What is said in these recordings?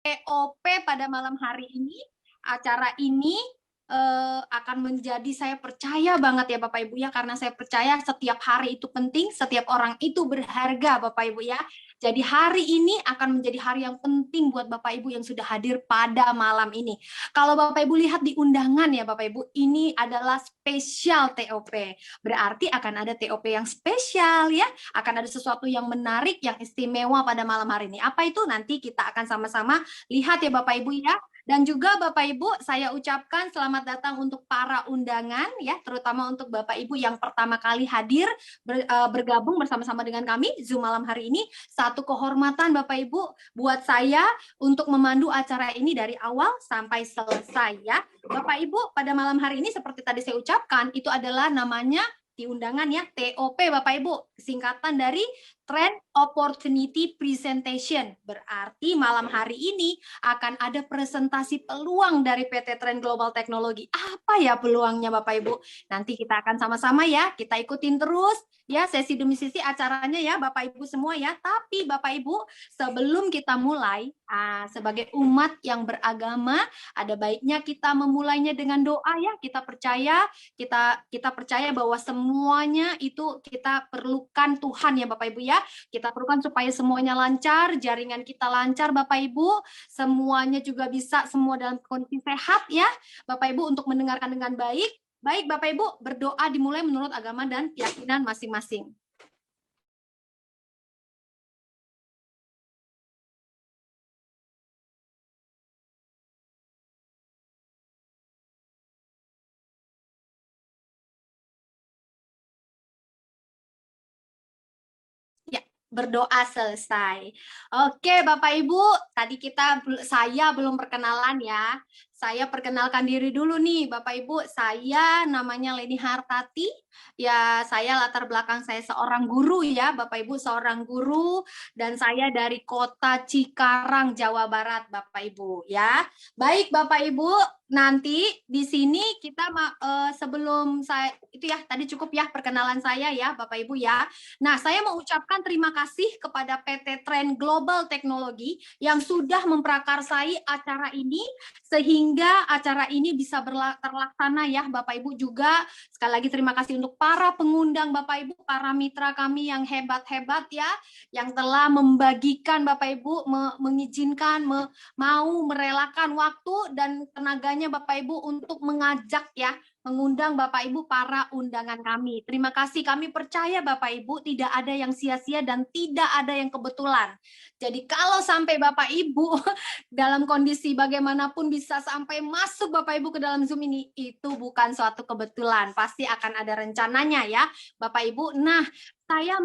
TOP pada malam hari ini. Acara ini akan menjadi, saya percaya banget ya Bapak Ibu ya, karena saya percaya setiap hari itu penting, setiap orang itu berharga Bapak Ibu ya. Jadi hari ini akan menjadi hari yang penting buat Bapak Ibu yang sudah hadir pada malam ini. Kalau Bapak Ibu lihat di undangan ya Bapak Ibu, ini adalah spesial TOP. Berarti akan ada TOP yang spesial ya, akan ada sesuatu yang menarik, yang istimewa pada malam hari ini. Apa itu? Nanti kita akan sama-sama lihat ya Bapak Ibu ya. Dan juga Bapak Ibu, saya ucapkan selamat datang untuk para undangan ya, terutama untuk Bapak Ibu yang pertama kali hadir bergabung bersama-sama dengan kami Zoom malam hari ini. Satu kehormatan Bapak Ibu buat saya untuk memandu acara ini dari awal sampai selesai ya. Bapak Ibu, pada malam hari ini seperti tadi saya ucapkan, itu adalah namanya di undangan ya, TOP Bapak Ibu, singkatan dari Trend Opportunity Presentation. Berarti malam hari ini akan ada presentasi peluang dari PT Trend Global Technology. Apa ya peluangnya Bapak Ibu? Nanti kita akan sama-sama ya, kita ikutin terus ya sesi demi sesi acaranya ya Bapak Ibu semua ya. Tapi Bapak Ibu, sebelum kita mulai, sebagai umat yang beragama, ada baiknya kita memulainya dengan doa ya. Kita percaya bahwa semuanya itu kita perlukan Tuhan ya Bapak Ibu ya. Kita perlukan supaya semuanya lancar, jaringan kita lancar Bapak Ibu, semuanya juga bisa semua dalam kondisi sehat ya Bapak Ibu untuk mendengarkan dengan baik. Baik Bapak Ibu, berdoa dimulai menurut agama dan keyakinan masing-masing. Ya, berdoa selesai. Oke, Bapak Ibu, tadi saya belum perkenalan ya. Saya perkenalkan diri dulu nih, Bapak Ibu. Saya namanya Leni Hartati. Ya, saya latar belakang saya seorang guru ya, Bapak Ibu, seorang guru, dan saya dari Kota Cikarang, Jawa Barat, Bapak Ibu ya. Baik, Bapak Ibu, nanti di sini kita sebelum saya itu ya, tadi cukup ya perkenalan saya ya, Bapak Ibu ya. Nah, saya mau ucapkan terima kasih kepada PT Trend Global Technology yang sudah memprakarsai acara ini sehingga acara ini bisa terlaksana ya Bapak Ibu juga. Sekali lagi terima kasih untuk para pengundang Bapak Ibu, para mitra kami yang hebat-hebat ya, yang telah membagikan Bapak Ibu, mengizinkan, mau merelakan waktu dan tenaganya Bapak Ibu untuk mengajak ya, mengundang Bapak Ibu para undangan kami. Terima kasih, kami percaya Bapak Ibu tidak ada yang sia-sia dan tidak ada yang kebetulan. Jadi kalau sampai Bapak Ibu dalam kondisi bagaimanapun bisa sampai masuk Bapak Ibu ke dalam Zoom ini, itu bukan suatu kebetulan. Pasti akan ada rencananya ya Bapak Ibu. Nah, saya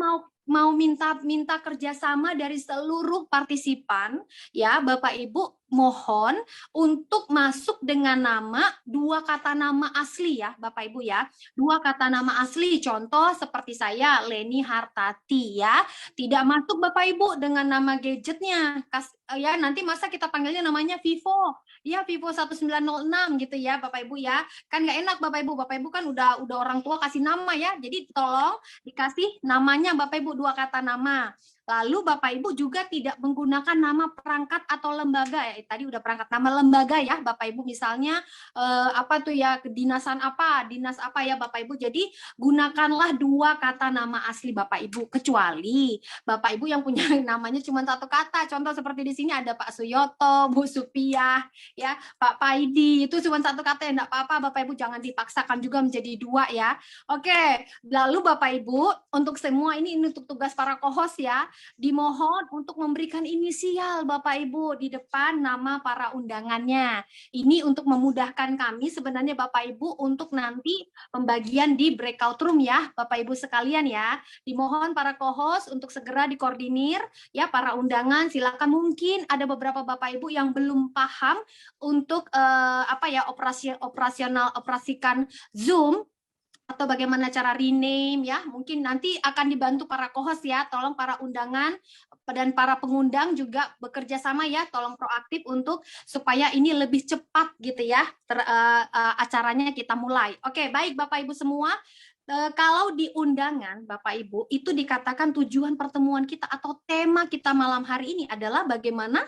mau minta kerjasama dari seluruh partisipan ya Bapak Ibu, mohon untuk masuk dengan dua kata nama asli ya Bapak Ibu ya, dua kata nama asli, contoh seperti saya Leni Hartati ya, tidak masuk Bapak Ibu dengan nama gadgetnya ya, nanti masa kita panggilnya namanya Vivo ya, Vivo 1906 gitu ya Bapak Ibu ya, kan nggak enak Bapak Ibu kan udah orang tua kasih nama ya, jadi tolong dikasih namanya Bapak Ibu dua kata nama. Lalu Bapak Ibu juga tidak menggunakan nama perangkat atau lembaga ya. Tadi udah perangkat nama lembaga ya Bapak Ibu, misalnya apa tuh ya, kedinasan apa, dinas apa ya Bapak Ibu. Jadi gunakanlah dua kata nama asli Bapak Ibu, kecuali Bapak Ibu yang punya namanya cuma satu kata. Contoh seperti di sini ada Pak Suyoto, Bu Supiah, ya Pak Paidi, itu cuma satu kata ya, enggak apa-apa Bapak Ibu, jangan dipaksakan juga menjadi dua ya. Oke, lalu Bapak Ibu, untuk semua ini untuk tugas para co-host ya, dimohon untuk memberikan inisial Bapak Ibu di depan nama para undangannya. Ini untuk memudahkan kami sebenarnya Bapak Ibu untuk nanti pembagian di breakout room ya Bapak Ibu sekalian ya. Dimohon para co-host untuk segera dikoordinir ya, para undangan silakan, mungkin ada beberapa Bapak Ibu yang belum paham untuk operasikan Zoom atau bagaimana cara rename ya, mungkin nanti akan dibantu para co-host ya, tolong para undangan dan para pengundang juga bekerja sama ya, tolong proaktif untuk supaya ini lebih cepat gitu ya, acaranya kita mulai. Oke, baik Bapak Ibu semua, kalau di undangan Bapak Ibu itu dikatakan tujuan pertemuan kita atau tema kita malam hari ini adalah bagaimana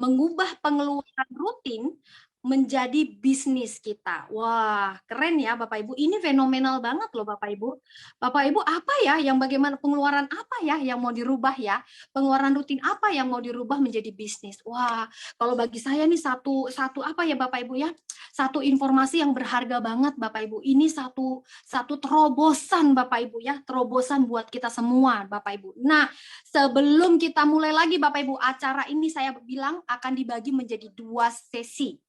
mengubah pengeluaran rutin menjadi bisnis kita. Wah, keren ya Bapak Ibu. Ini fenomenal banget loh Bapak Ibu. Bapak Ibu, apa ya yang bagaimana pengeluaran apa ya yang mau dirubah ya? Pengeluaran rutin apa yang mau dirubah menjadi bisnis? Wah, kalau bagi saya nih satu apa ya Bapak Ibu ya? Satu informasi yang berharga banget Bapak Ibu. Ini satu terobosan Bapak Ibu ya, terobosan buat kita semua Bapak Ibu. Nah, sebelum kita mulai lagi Bapak Ibu, acara ini saya bilang akan dibagi menjadi 2 sesi.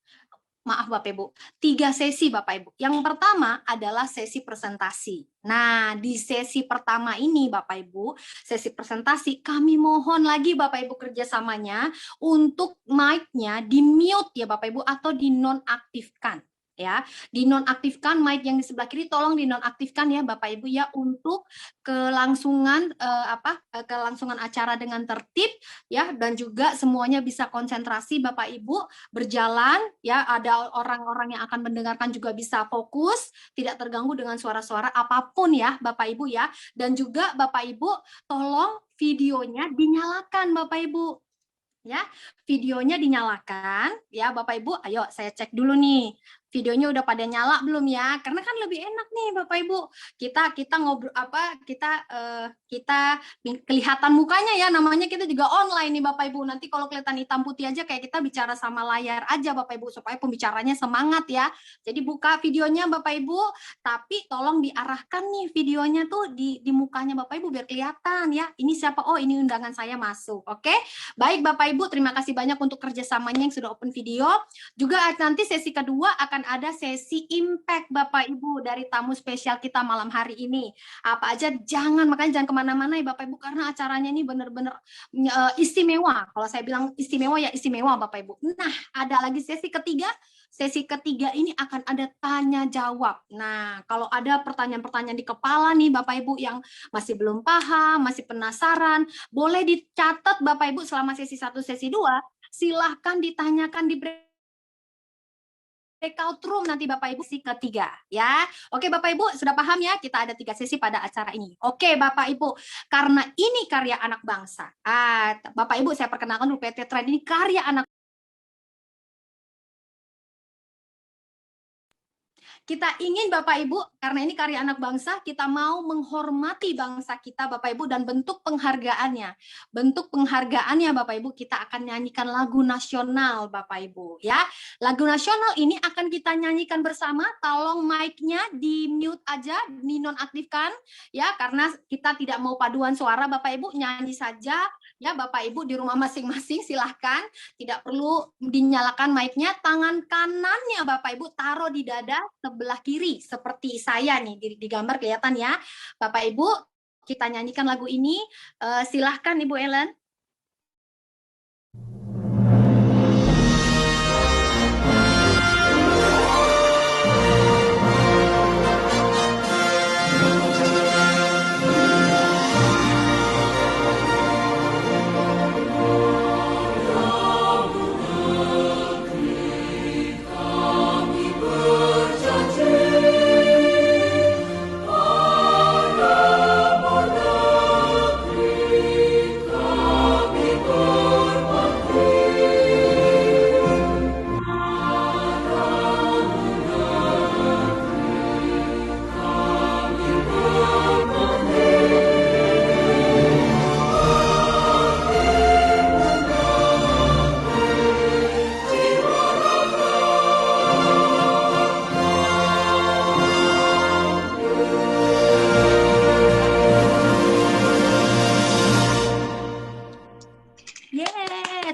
Maaf Bapak Ibu, 3 sesi Bapak Ibu. Yang pertama adalah sesi presentasi. Nah, di sesi pertama ini Bapak Ibu, sesi presentasi, kami mohon lagi Bapak Ibu kerjasamanya untuk mic-nya di-mute ya Bapak Ibu atau dinonaktifkan. Ya, dinonaktifkan mic yang di sebelah kiri, tolong dinonaktifkan ya Bapak Ibu ya untuk kelangsungan acara dengan tertib ya, dan juga semuanya bisa konsentrasi Bapak Ibu berjalan ya, ada orang-orang yang akan mendengarkan juga bisa fokus, tidak terganggu dengan suara-suara apapun ya Bapak Ibu ya. Dan juga Bapak Ibu tolong videonya dinyalakan Bapak Ibu. Ya, videonya dinyalakan ya Bapak Ibu. Ayo saya cek dulu nih. Videonya udah pada nyala belum ya? Karena kan lebih enak nih Bapak Ibu. Kita ngobrol kita kelihatan mukanya ya, namanya kita juga online nih Bapak Ibu. Nanti kalau kelihatan hitam putih aja kayak kita bicara sama layar aja Bapak Ibu supaya pembicaranya semangat ya. Jadi buka videonya Bapak Ibu, tapi tolong diarahkan nih videonya tuh di mukanya Bapak Ibu biar kelihatan ya. Ini siapa? Oh, ini undangan saya masuk. Oke. Baik Bapak Ibu, terima kasih banyak untuk kerjasamanya yang sudah open video. Juga nanti sesi kedua akan ada sesi impact Bapak Ibu dari tamu spesial kita malam hari ini. Apa aja makanya jangan kemana-mana ya Bapak Ibu, karena acaranya ini benar-benar istimewa. Kalau saya bilang istimewa ya istimewa Bapak Ibu. Nah, ada lagi sesi ketiga. Sesi ketiga ini akan ada tanya jawab. Nah, kalau ada pertanyaan-pertanyaan di kepala nih Bapak Ibu yang masih belum paham, masih penasaran, boleh dicatat Bapak Ibu selama sesi 1, sesi 2, silahkan ditanyakan di breakout room nanti Bapak Ibu sesi ketiga ya. Oke Bapak Ibu sudah paham ya, kita ada 3 sesi pada acara ini. Oke Bapak Ibu, karena ini karya anak bangsa. Bapak Ibu saya perkenalkan dulu, PT Trend ini karya anak. Kita ingin Bapak Ibu, karena ini karya anak bangsa, kita mau menghormati bangsa kita Bapak Ibu, dan bentuk penghargaannya. Bentuk penghargaannya Bapak Ibu, kita akan nyanyikan lagu nasional Bapak Ibu ya. Lagu nasional ini akan kita nyanyikan bersama, tolong mic-nya di mute aja, dinonaktifkan ya, karena kita tidak mau paduan suara Bapak Ibu, nyanyi saja ya Bapak Ibu di rumah masing-masing, silahkan. Tidak perlu dinyalakan mic-nya, tangan kanannya Bapak Ibu taruh di dada sebelah kiri seperti saya nih di gambar kelihatan ya Bapak Ibu. Kita nyanyikan lagu ini, silahkan Ibu Ellen.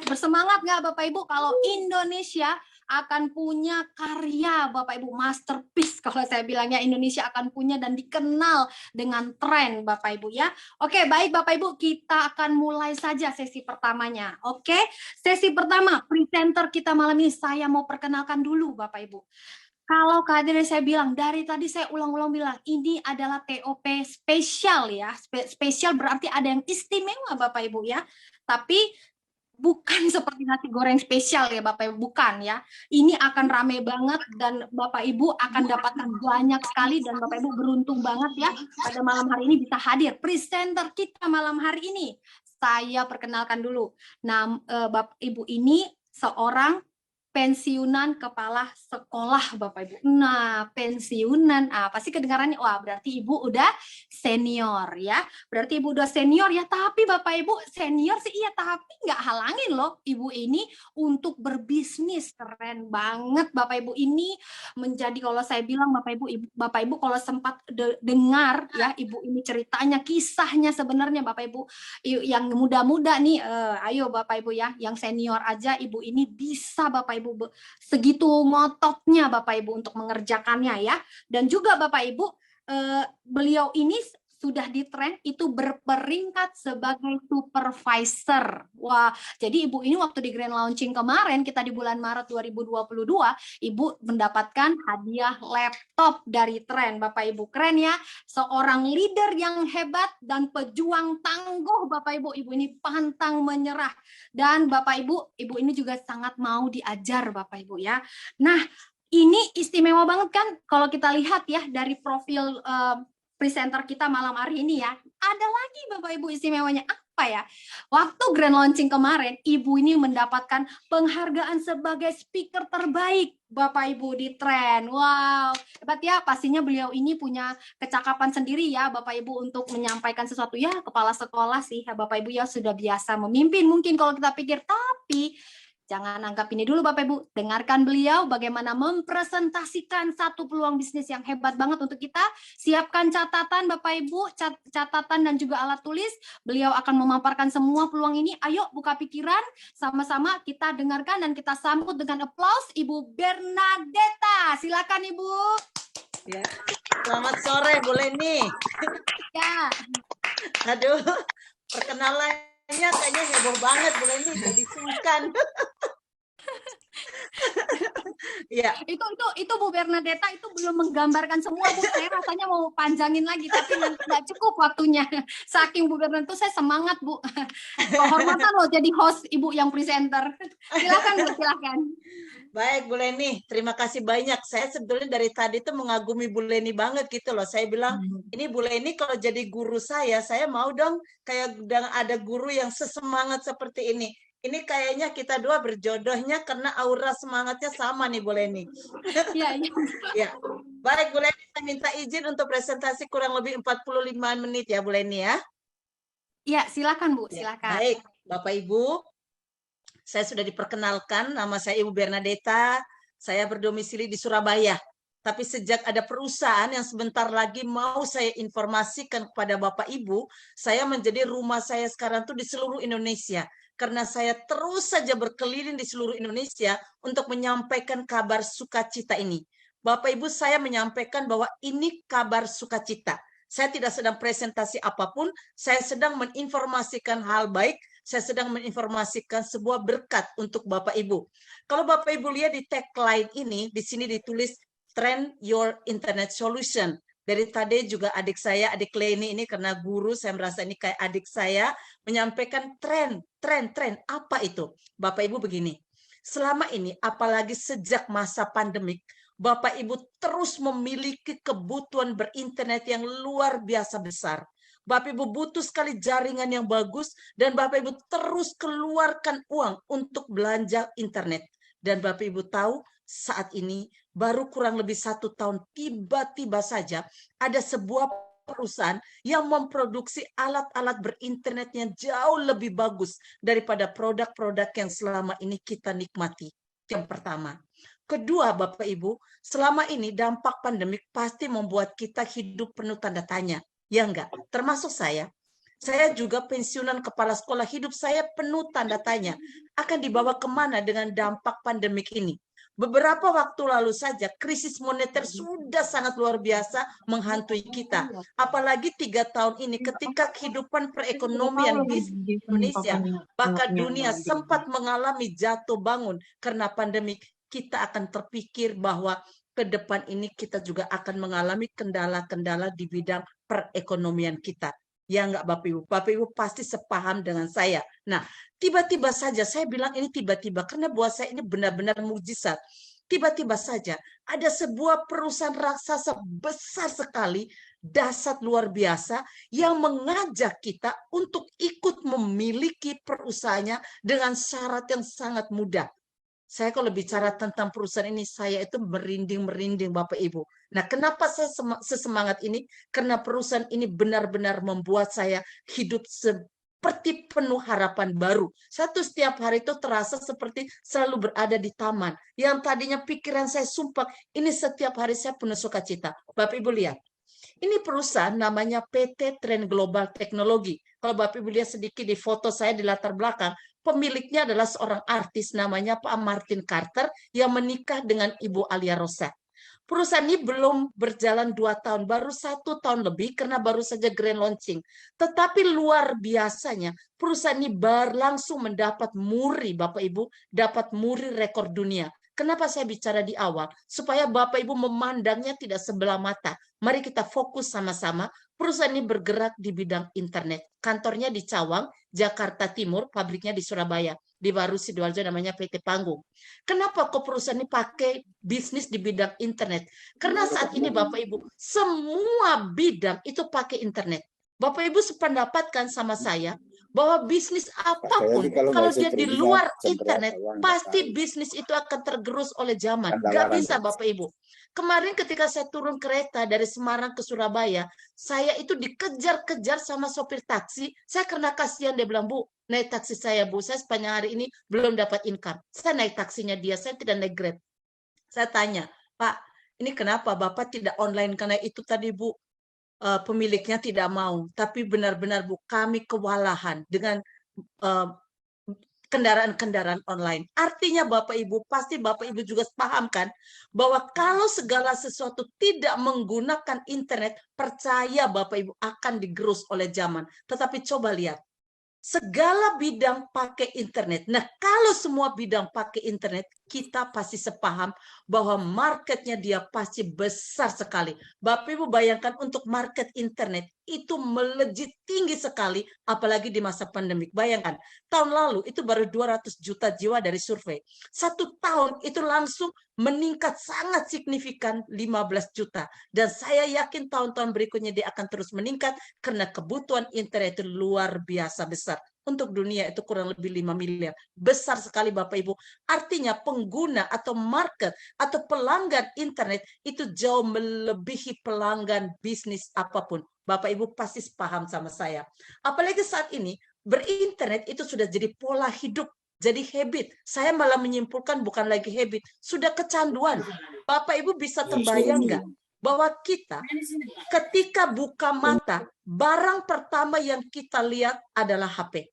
Bersemangat nggak Bapak Ibu kalau Indonesia akan punya karya Bapak Ibu, masterpiece kalau saya bilangnya, Indonesia akan punya dan dikenal dengan tren Bapak Ibu ya. Oke, baik Bapak Ibu, kita akan mulai saja sesi pertamanya. Oke, sesi pertama presenter kita malam ini saya mau perkenalkan dulu Bapak Ibu. Kalau kehadiran saya bilang, dari tadi saya ulang-ulang bilang, ini adalah TOP spesial ya. Spesial berarti ada yang istimewa Bapak Ibu ya. Tapi bukan seperti nasi goreng spesial ya Bapak Ibu, bukan ya. Ini akan rame banget dan Bapak Ibu akan dapatkan banyak sekali, dan Bapak Ibu beruntung banget ya pada malam hari ini bisa hadir. Presenter kita malam hari ini, saya perkenalkan dulu. Nah, Bapak Ibu ini seorang pensiunan kepala sekolah, Bapak Ibu. Nah, pensiunan, pasti kedengarannya, wah berarti Ibu udah senior ya. Berarti Ibu udah senior ya, tapi Bapak Ibu senior sih iya, tapi nggak halangin loh Ibu ini untuk berbisnis. Keren banget Bapak Ibu ini menjadi, kalau saya bilang Bapak Ibu kalau sempat dengar ya Ibu ini ceritanya, kisahnya sebenarnya Bapak Ibu yang muda-muda nih, ayo Bapak Ibu ya, yang senior aja Ibu ini bisa Bapak Ibu segitu ngototnya Bapak Ibu untuk mengerjakannya ya. Dan juga Bapak Ibu, beliau ini sudah di tren itu berperingkat sebagai supervisor. Wah, jadi Ibu ini waktu di grand launching kemarin, kita di bulan Maret 2022, Ibu mendapatkan hadiah laptop dari tren. Bapak Ibu, keren ya. Seorang leader yang hebat dan pejuang tangguh Bapak Ibu. Ibu ini pantang menyerah. Dan Bapak Ibu, Ibu ini juga sangat mau diajar Bapak Ibu ya. Nah, ini istimewa banget kan kalau kita lihat ya dari profil presenter kita malam hari ini ya. Ada lagi Bapak Ibu istimewanya apa ya? Waktu grand launching kemarin, Ibu ini mendapatkan penghargaan sebagai speaker terbaik Bapak Ibu di tren. Wow, hebat ya. Pastinya beliau ini punya kecakapan sendiri ya Bapak Ibu untuk menyampaikan sesuatu ya. Kepala sekolah sih ya Bapak Ibu ya, sudah biasa memimpin mungkin kalau kita pikir, tapi jangan anggap ini dulu Bapak Ibu, dengarkan beliau bagaimana mempresentasikan satu peluang bisnis yang hebat banget untuk kita. Siapkan catatan Bapak Ibu, catatan dan juga alat tulis. Beliau akan memaparkan semua peluang ini. Ayo buka pikiran, sama-sama kita dengarkan dan kita sambut dengan applause Ibu Bernadetta. Silakan Ibu. Ya. Selamat sore Bu Leni. Ya. Aduh, perkenalannya kayaknya heboh banget Bu Leni, jadi sungkan. Ya. Itu Bu Bernadetta itu belum menggambarkan semua Bu. Saya rasanya mau panjangin lagi tapi nanti nggak cukup waktunya. Saking Bu Bernadetta saya semangat Bu. Kehormatan loh jadi host Ibu yang presenter. Silakan Bu, silakan. Baik Bu Leni, terima kasih banyak. Saya sebetulnya dari tadi tuh mengagumi Bu Leni banget gitu loh. Saya bilang, ini Bu Leni kalau jadi guru saya mau dong kayak ada guru yang sesemangat seperti ini. Ini kayaknya kita dua berjodohnya karena aura semangatnya sama nih Bu Leni. Iya, iya. Ya. Baik Bu Leni, saya minta izin untuk presentasi kurang lebih 45 menit ya Bu Leni ya. Iya, silakan Bu, silakan. Baik, Bapak Ibu, saya sudah diperkenalkan, nama saya Ibu Bernadetta, saya berdomisili di Surabaya. Tapi sejak ada perusahaan yang sebentar lagi mau saya informasikan kepada Bapak Ibu, saya menjadi rumah saya sekarang tuh di seluruh Indonesia. Karena saya terus saja berkeliling di seluruh Indonesia untuk menyampaikan kabar sukacita ini. Bapak Ibu, saya menyampaikan bahwa ini kabar sukacita. Saya tidak sedang presentasi apapun, saya sedang menginformasikan hal baik, saya sedang menginformasikan sebuah berkat untuk Bapak Ibu. Kalau Bapak Ibu lihat di tagline ini, di sini ditulis Trend Your Internet Solution. Dari tadi juga adik saya, adik Leni ini karena guru, saya merasa ini kayak adik saya, menyampaikan tren. Apa itu? Bapak Ibu begini, selama ini apalagi sejak masa pandemik, Bapak Ibu terus memiliki kebutuhan berinternet yang luar biasa besar. Bapak Ibu butuh sekali jaringan yang bagus dan Bapak Ibu terus keluarkan uang untuk belanja internet. Dan Bapak Ibu tahu saat ini baru kurang lebih 1 tahun tiba-tiba saja ada sebuah perusahaan yang memproduksi alat-alat berinternet yang jauh lebih bagus daripada produk-produk yang selama ini kita nikmati. Yang pertama. Kedua, Bapak Ibu, selama ini dampak pandemik pasti membuat kita hidup penuh tanda tanya. Ya enggak? Termasuk saya. Saya juga pensiunan kepala sekolah, hidup saya penuh tanda tanya. Akan dibawa kemana dengan dampak pandemik ini? Beberapa waktu lalu saja krisis moneter sudah sangat luar biasa menghantui kita. Apalagi 3 tahun ini ketika kehidupan perekonomian di Indonesia, bahkan dunia sempat mengalami jatuh bangun karena pandemik, kita akan terpikir bahwa ke depan ini kita juga akan mengalami kendala-kendala di bidang perekonomian kita. Ya enggak Bapak Ibu? Bapak Ibu pasti sepaham dengan saya. Nah, tiba-tiba saja, saya bilang ini tiba-tiba, karena buat saya ini benar-benar mujizat. Tiba-tiba saja, ada sebuah perusahaan raksasa besar sekali, dahsyat luar biasa, yang mengajak kita untuk ikut memiliki perusahaannya dengan syarat yang sangat mudah. Saya kalau bicara tentang perusahaan ini, saya itu merinding-merinding Bapak Ibu. Nah, kenapa saya sesemangat ini? Karena perusahaan ini benar-benar membuat saya hidup seperti penuh harapan baru. Saya tuh setiap hari itu terasa seperti selalu berada di taman. Yang tadinya pikiran saya sumpah, ini setiap hari saya penuh sukacita. Bapak Ibu lihat. Ini perusahaan namanya PT Trend Global Teknologi. Kalau Bapak Ibu lihat sedikit di foto saya di latar belakang, pemiliknya adalah seorang artis namanya Pak Martin Carter yang menikah dengan Ibu Alia Rosa. Perusahaan ini belum berjalan 2 tahun, baru 1 tahun lebih karena baru saja grand launching. Tetapi luar biasanya, perusahaan ini langsung mendapat Bapak Ibu, dapat muri rekor dunia. Kenapa saya bicara di awal? Supaya Bapak Ibu memandangnya tidak sebelah mata. Mari kita fokus sama-sama. Perusahaan ini bergerak di bidang internet. Kantornya di Cawang, Jakarta Timur, pabriknya di Surabaya. Di Baru Sidoarjo namanya PT Panggung. Kenapa kok perusahaan ini pakai bisnis di bidang internet? Karena saat ini Bapak Ibu, semua bidang itu pakai internet. Bapak Ibu sependapatkan sama saya bahwa bisnis apapun kalau dia di luar internet pasti bisnis itu akan tergerus oleh zaman. Gak bisa Bapak Ibu. Kemarin ketika saya turun kereta dari Semarang ke Surabaya, saya itu dikejar-kejar sama sopir taksi. Saya karena kasihan, dia bilang, Bu, naik taksi saya Bu, saya sepanjang hari ini belum dapat income. Saya naik taksinya dia, saya tidak naik Grab. Saya tanya, Pak, ini kenapa Bapak tidak online? Karena itu tadi Bu, pemiliknya tidak mau, tapi benar-benar Bu, kami kewalahan dengan kendaraan-kendaraan online. Artinya Bapak Ibu, pasti Bapak Ibu juga paham kan, bahwa kalau segala sesuatu tidak menggunakan internet, percaya Bapak Ibu akan digerus oleh zaman. Tetapi coba lihat, segala bidang pakai internet. Nah, kalau semua bidang pakai internet, kita pasti sepaham bahwa marketnya dia pasti besar sekali. Bapak Ibu bayangkan untuk market internet itu melejit tinggi sekali, apalagi di masa pandemik. Bayangkan, tahun lalu itu baru 200 juta jiwa dari survei. 1 tahun itu langsung meningkat sangat signifikan 15 juta. Dan saya yakin tahun-tahun berikutnya dia akan terus meningkat karena kebutuhan internet itu luar biasa besar. Untuk dunia itu kurang lebih 5 miliar. Besar sekali Bapak Ibu. Artinya pengguna atau market atau pelanggan internet itu jauh melebihi pelanggan bisnis apapun. Bapak Ibu pasti paham sama saya. Apalagi saat ini berinternet itu sudah jadi pola hidup. Jadi habit. Saya malah menyimpulkan bukan lagi habit. Sudah kecanduan. Bapak Ibu bisa terbayang nggak? Bahwa kita ketika buka mata, barang pertama yang kita lihat adalah HP.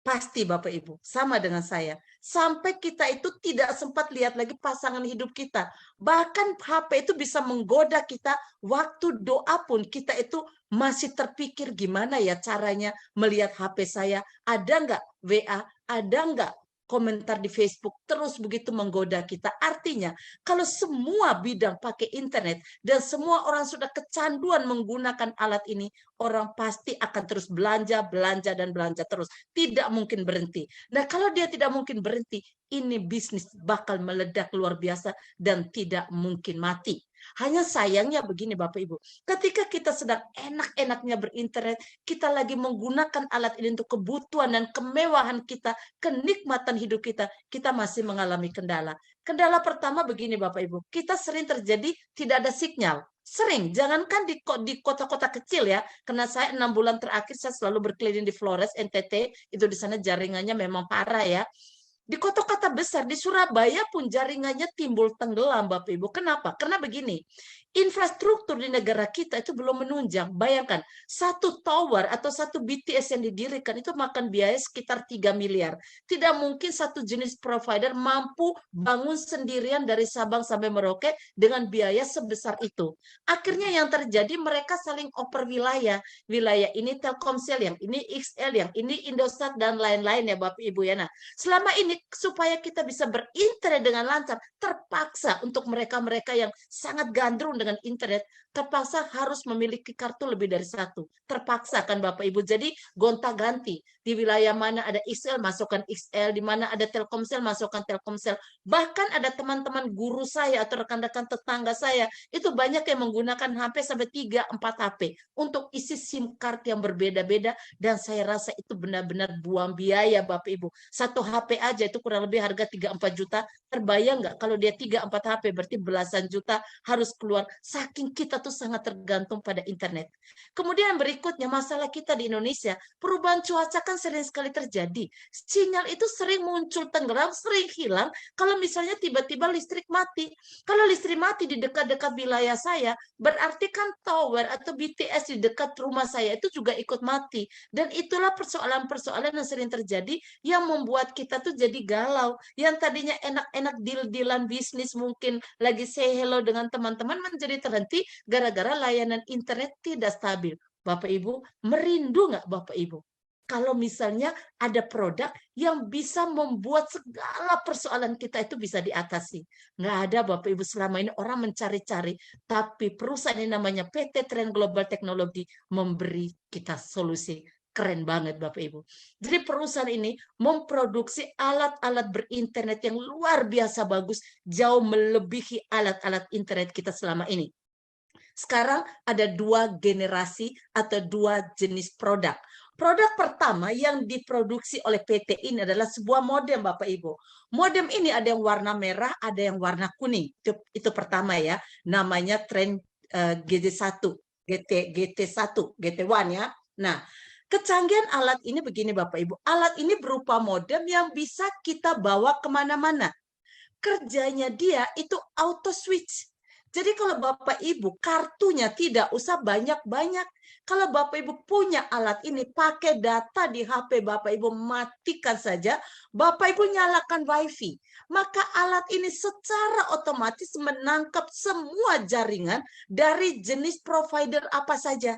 Pasti Bapak Ibu, sama dengan saya. Sampai kita itu tidak sempat lihat lagi pasangan hidup kita. Bahkan HP itu bisa menggoda kita, waktu doa pun kita itu masih terpikir gimana ya caranya melihat HP saya. Ada nggak WA, ada nggak komentar di Facebook, terus begitu menggoda kita. Artinya, kalau semua bidang pakai internet dan semua orang sudah kecanduan menggunakan alat ini, orang pasti akan terus belanja, belanja, dan belanja terus. Tidak mungkin berhenti. Nah, kalau dia tidak mungkin berhenti, ini bisnis bakal meledak luar biasa dan tidak mungkin mati. Hanya sayangnya begini Bapak Ibu, ketika kita sedang enak-enaknya berinternet, kita lagi menggunakan alat ini untuk kebutuhan dan kemewahan kita, kenikmatan hidup kita, kita masih mengalami kendala. Kendala pertama begini Bapak Ibu, kita sering terjadi tidak ada sinyal. Sering, jangankan di kota-kota kecil ya, karena saya 6 bulan terakhir saya selalu berkeliling di Flores, NTT, itu di sana jaringannya memang parah ya. Di kota-kota besar, di Surabaya pun jaringannya timbul tenggelam, Bapak Ibu. Kenapa? Karena begini, infrastruktur di negara kita itu belum menunjang. Bayangkan, 1 tower atau 1 BTS yang didirikan itu makan biaya sekitar 3 miliar. Tidak mungkin satu jenis provider mampu bangun sendirian dari Sabang sampai Merauke dengan biaya sebesar itu. Akhirnya yang terjadi mereka saling oper wilayah. Wilayah ini Telkomsel, yang ini XL, yang ini Indosat, dan lain-lain ya Bapak Ibu ya. Nah, selama ini supaya kita bisa berinternet dengan lancar, terpaksa untuk mereka-mereka yang sangat gandrung dengan internet, terpaksa harus memiliki kartu lebih dari 1. Terpaksa kan Bapak Ibu, jadi gonta-ganti. Di wilayah mana ada XL, masukkan XL. Di mana ada Telkomsel, masukkan Telkomsel. Bahkan ada teman-teman guru saya atau rekan-rekan tetangga saya, itu banyak yang menggunakan HP sampai 3-4 HP untuk isi SIM card yang berbeda-beda, dan saya rasa itu benar-benar buang biaya Bapak Ibu. Satu HP aja itu kurang lebih harga 3-4 juta. Terbayang nggak kalau dia 3-4 HP berarti belasan juta harus keluar. Saking kita tuh sangat tergantung pada internet. Kemudian berikutnya masalah kita di Indonesia, perubahan cuaca kan sering sekali terjadi. Sinyal itu sering muncul tenggelam, sering hilang kalau misalnya tiba-tiba listrik mati. Kalau listrik mati di dekat-dekat wilayah saya, berarti kan tower atau BTS di dekat rumah saya itu juga ikut mati. Dan itulah persoalan-persoalan yang sering terjadi yang membuat kita tuh jadi galau. Yang tadinya enak-enak deal-dealan bisnis, mungkin lagi say hello dengan teman-teman, menjadi terhenti gara-gara layanan internet tidak stabil. Bapak Ibu, merindu nggak Bapak Ibu? Kalau misalnya ada produk yang bisa membuat segala persoalan kita itu bisa diatasi. Nggak ada Bapak Ibu, selama ini orang mencari-cari, tapi perusahaan ini namanya PT Trend Global Technology memberi kita solusi. Keren banget Bapak Ibu. Jadi perusahaan ini memproduksi alat-alat berinternet yang luar biasa bagus, jauh melebihi alat-alat internet kita selama ini. Sekarang ada 2 generasi atau 2 jenis produk. Produk pertama yang diproduksi oleh PT ini adalah sebuah modem Bapak Ibu. Modem ini ada yang warna merah, ada yang warna kuning. Itu pertama ya, namanya Trend GT1, GT1 ya. Nah, kecanggihan alat ini begini Bapak Ibu. Alat ini berupa modem yang bisa kita bawa kemana-mana. Kerjanya dia itu auto switch. Jadi kalau Bapak Ibu kartunya tidak usah banyak-banyak. Kalau Bapak Ibu punya alat ini, pakai data di HP Bapak Ibu, matikan saja, Bapak Ibu nyalakan WiFi. Maka alat ini secara otomatis menangkap semua jaringan dari jenis provider apa saja.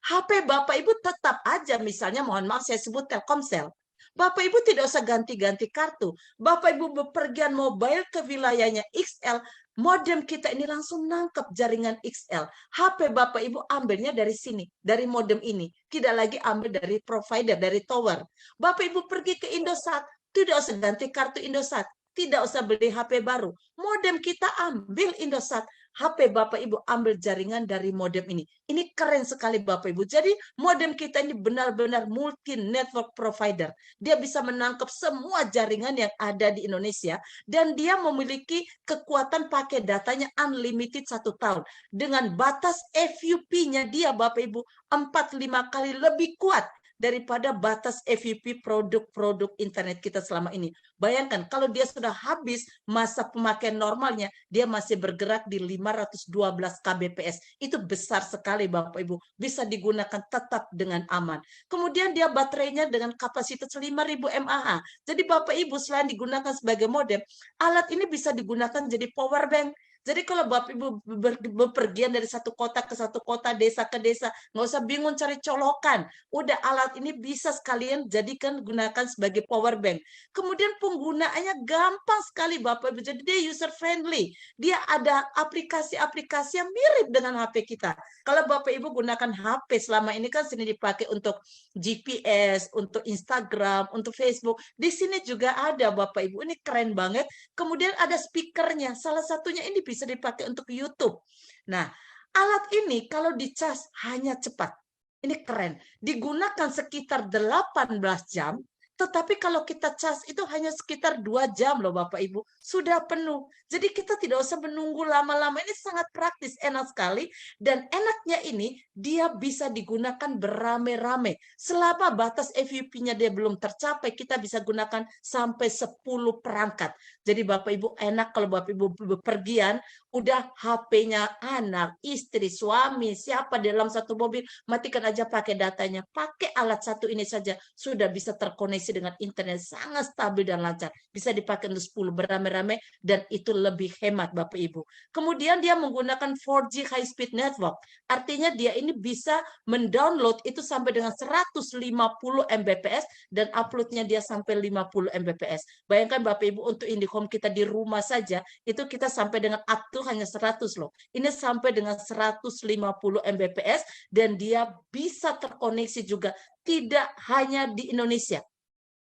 HP Bapak Ibu tetap aja, misalnya mohon maaf saya sebut Telkomsel. Bapak Ibu tidak usah ganti-ganti kartu. Bapak Ibu bepergian mobile ke wilayahnya XL, modem kita ini langsung nangkep jaringan XL. HP Bapak Ibu ambilnya dari sini, dari modem ini. Tidak lagi ambil dari provider, dari tower. Bapak Ibu pergi ke Indosat, tidak usah ganti kartu Indosat. Tidak usah beli HP baru. Modem kita ambil Indosat. HP Bapak Ibu ambil jaringan dari modem ini. Ini keren sekali Bapak Ibu. Jadi modem kita ini benar-benar multi network provider. Dia bisa menangkap semua jaringan yang ada di Indonesia. Dan dia memiliki kekuatan pakai datanya unlimited 1 tahun. Dengan batas FUP-nya dia Bapak Ibu 4-5 kali lebih kuat daripada batas FUP produk-produk internet kita selama ini. Bayangkan kalau dia sudah habis masa pemakaian normalnya, dia masih bergerak di 512 kbps. Itu besar sekali Bapak Ibu. Bisa digunakan tetap dengan aman. Kemudian dia baterainya dengan kapasitas 5.000 mAh. Jadi Bapak Ibu selain digunakan sebagai modem, alat ini bisa digunakan jadi power bank. Jadi kalau Bapak Ibu bepergian dari satu kota ke satu kota, desa ke desa, nggak usah bingung cari colokan. Udah alat ini bisa sekalian jadikan gunakan sebagai power bank. Kemudian penggunaannya gampang sekali Bapak Ibu. Jadi dia user friendly. Dia ada aplikasi-aplikasi yang mirip dengan HP kita. Kalau Bapak Ibu gunakan HP selama ini kan sini dipakai untuk GPS, untuk Instagram, untuk Facebook. Di sini juga ada Bapak Ibu. Ini keren banget. Kemudian ada speakernya. Salah satunya ini bisa dipakai untuk YouTube. Nah, alat ini kalau dicas hanya cepat. Ini keren. Digunakan sekitar 18 jam, tetapi kalau kita cas itu hanya sekitar 2 jam loh Bapak Ibu. Sudah penuh. Jadi kita tidak usah menunggu lama-lama. Ini sangat praktis, enak sekali. Dan enaknya ini, dia bisa digunakan beramai-ramai. Selama batas FUP-nya dia belum tercapai, kita bisa gunakan sampai 10 perangkat. Jadi Bapak Ibu enak kalau Bapak Ibu bepergian, udah HP-nya anak, istri, suami, siapa dalam satu mobil, matikan aja pakai datanya. Pakai alat satu ini saja, sudah bisa terkoneksi terkoneksi dengan internet sangat stabil dan lancar. Bisa dipakai untuk 10 beramai-ramai dan itu lebih hemat Bapak Ibu. Kemudian dia menggunakan 4G high speed network. Artinya dia ini bisa mendownload itu sampai dengan 150 Mbps dan uploadnya dia sampai 50 Mbps. Bayangkan Bapak Ibu, untuk IndiHome kita di rumah saja itu kita sampai dengan up to hanya 100 loh. Ini sampai dengan 150 Mbps dan dia bisa terkoneksi juga tidak hanya di Indonesia.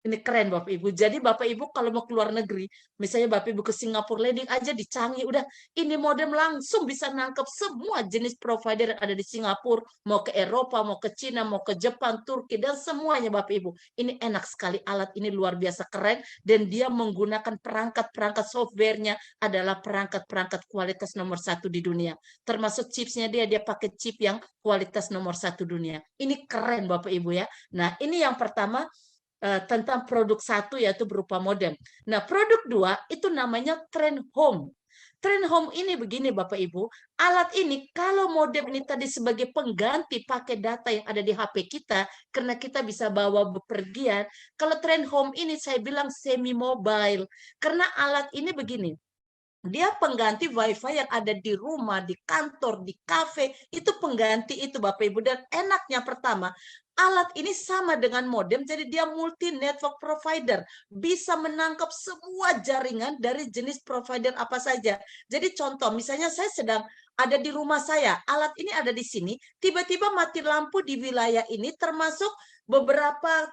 Ini keren Bapak Ibu. Jadi Bapak Ibu kalau mau keluar negeri, misalnya Bapak Ibu ke Singapura landing aja di Changi, udah ini modem langsung bisa nangkep semua jenis provider yang ada di Singapura, mau ke Eropa, mau ke Cina, mau ke Jepang, Turki, dan semuanya Bapak Ibu. Ini enak sekali, alat ini luar biasa keren, dan dia menggunakan perangkat-perangkat softwarenya adalah perangkat-perangkat kualitas nomor 1 di dunia. Termasuk chipsnya dia pakai chip yang kualitas nomor 1 dunia. Ini keren Bapak Ibu ya. Nah ini yang pertama, tentang produk 1 yaitu berupa modem. Nah, produk 2 itu namanya Trend Home. Trend Home ini begini Bapak Ibu, alat ini kalau modem ini tadi sebagai pengganti pakai data yang ada di HP kita, karena kita bisa bawa bepergian, kalau Trend Home ini saya bilang semi mobile, karena alat ini begini, dia pengganti wifi yang ada di rumah, di kantor, di kafe, itu pengganti itu Bapak Ibu. Dan enaknya pertama, alat ini sama dengan modem, jadi dia multi network provider, bisa menangkap semua jaringan dari jenis provider apa saja. Jadi contoh, misalnya saya sedang ada di rumah saya, alat ini ada di sini, tiba-tiba mati lampu di wilayah ini, termasuk beberapa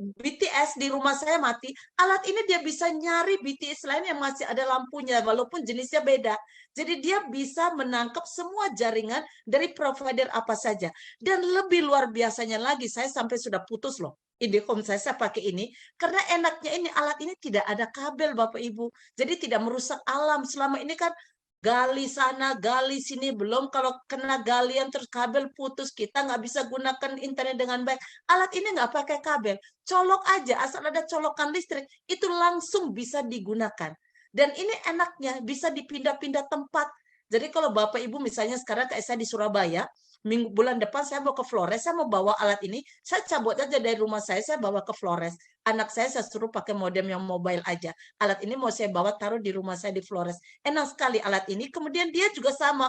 BTS di rumah saya mati, alat ini dia bisa nyari BTS lain yang masih ada lampunya, walaupun jenisnya beda. Jadi dia bisa menangkap semua jaringan dari provider apa saja. Dan lebih luar biasanya lagi, saya sampai sudah putus loh. IndiHome saya pakai ini, karena enaknya ini, alat ini tidak ada kabel Bapak Ibu. Jadi tidak merusak alam. Selama ini kan gali sana, gali sini, belum kalau kena galian terus kabel putus, kita nggak bisa gunakan internet dengan baik. Alat ini nggak pakai kabel, colok aja, asal ada colokan listrik, itu langsung bisa digunakan. Dan ini enaknya, bisa dipindah-pindah tempat. Jadi kalau Bapak Ibu misalnya sekarang kayak saya di Surabaya, bulan depan saya mau ke Flores, saya mau bawa alat ini, saya cabut aja dari rumah saya bawa ke Flores. Anak saya suruh pakai modem yang mobile aja. Alat ini mau saya bawa taruh di rumah saya di Flores. Enak sekali alat ini. Kemudian dia juga sama.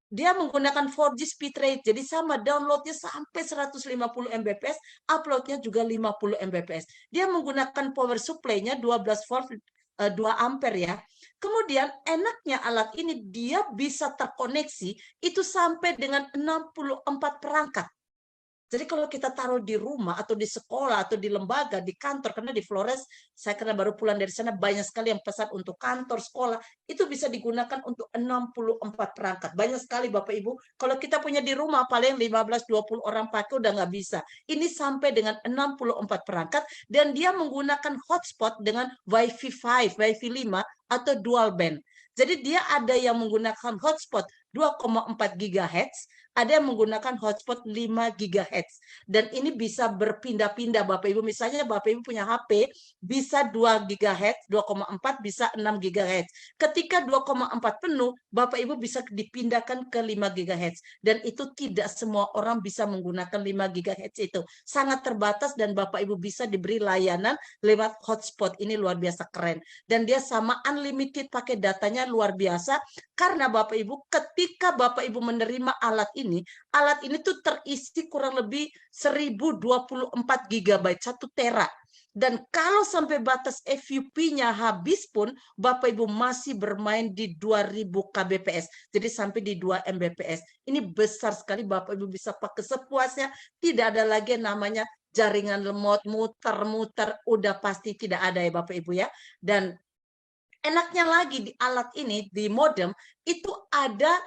Dia menggunakan 4G speed rate. Jadi sama, downloadnya sampai 150 Mbps, uploadnya juga 50 Mbps. Dia menggunakan power supply-nya 12 volt 2 ampere ya. Kemudian enaknya alat ini dia bisa terkoneksi itu sampai dengan 64 perangkat. Jadi kalau kita taruh di rumah atau di sekolah atau di lembaga, di kantor, karena di Flores, saya karena baru pulang dari sana, banyak sekali yang pesan untuk kantor, sekolah, itu bisa digunakan untuk 64 perangkat. Banyak sekali Bapak Ibu, kalau kita punya di rumah paling 15-20 orang pakai udah nggak bisa. Ini sampai dengan 64 perangkat, dan dia menggunakan hotspot dengan Wi-Fi 5, Wi-Fi 5, atau dual band. Jadi dia ada yang menggunakan hotspot 2,4 GHz, ada yang menggunakan hotspot 5 GHz. Dan ini bisa berpindah-pindah Bapak Ibu. Misalnya Bapak Ibu punya HP, bisa 2 GHz, 2,4 bisa 6 GHz. Ketika 2,4 penuh, Bapak Ibu bisa dipindahkan ke 5 GHz. Dan itu tidak semua orang bisa menggunakan 5 GHz itu. Sangat terbatas dan Bapak Ibu bisa diberi layanan lewat hotspot. Ini luar biasa keren. Dan dia sama unlimited pakai datanya luar biasa. Karena Bapak Ibu, ketika Bapak Ibu menerima alat ini tuh terisi kurang lebih 1024 GB, 1 tera. Dan kalau sampai batas FUP-nya habis pun, Bapak Ibu masih bermain di 2000 kbps. Jadi sampai di 2 Mbps. Ini besar sekali, Bapak Ibu bisa pakai sepuasnya. Tidak ada lagi namanya jaringan lemot, muter-muter. Udah pasti tidak ada ya Bapak Ibu ya. Dan enaknya lagi di alat ini, di modem, itu ada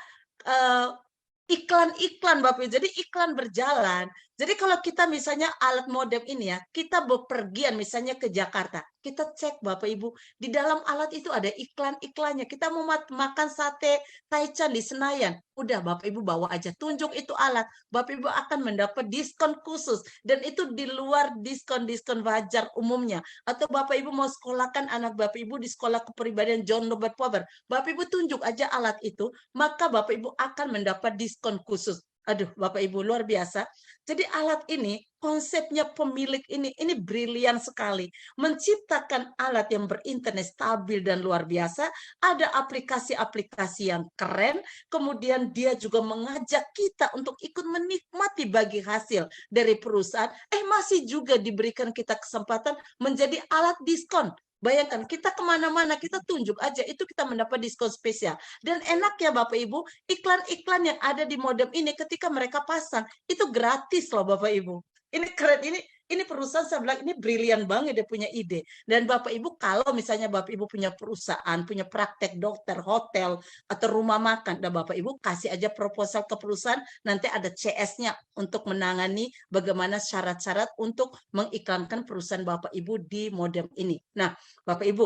iklan-iklan Bapak Ibu. Jadi iklan berjalan. Jadi kalau kita misalnya alat modem ini ya, kita bepergian misalnya ke Jakarta, kita cek Bapak Ibu, di dalam alat itu ada iklan-iklannya. Kita mau makan sate taichan di Senayan, udah Bapak Ibu bawa aja, tunjuk itu alat, Bapak Ibu akan mendapat diskon khusus, dan itu di luar diskon-diskon wajar umumnya. Atau Bapak Ibu mau sekolahkan anak Bapak Ibu di sekolah kepribadian John Robert Power, Bapak Ibu tunjuk aja alat itu, maka Bapak Ibu akan mendapat diskon khusus. Aduh, Bapak Ibu luar biasa. Jadi alat ini, konsepnya pemilik ini brilian sekali. Menciptakan alat yang berinternet stabil dan luar biasa, ada aplikasi-aplikasi yang keren, kemudian dia juga mengajak kita untuk ikut menikmati bagi hasil dari perusahaan, masih juga diberikan kita kesempatan menjadi alat diskon. Bayangkan, kita kemana-mana, kita tunjuk aja, itu kita mendapat diskon spesial. Dan enak ya Bapak Ibu, iklan-iklan yang ada di modem ini ketika mereka pasang, itu gratis loh Bapak Ibu. Ini keren, ini perusahaan saya bilang ini brilian banget dia punya ide. Dan Bapak Ibu kalau misalnya Bapak Ibu punya perusahaan, punya praktek dokter, hotel, atau rumah makan, dan Bapak Ibu kasih aja proposal ke perusahaan, nanti ada CS-nya untuk menangani bagaimana syarat-syarat untuk mengiklankan perusahaan Bapak Ibu di modem ini. Nah, Bapak Ibu,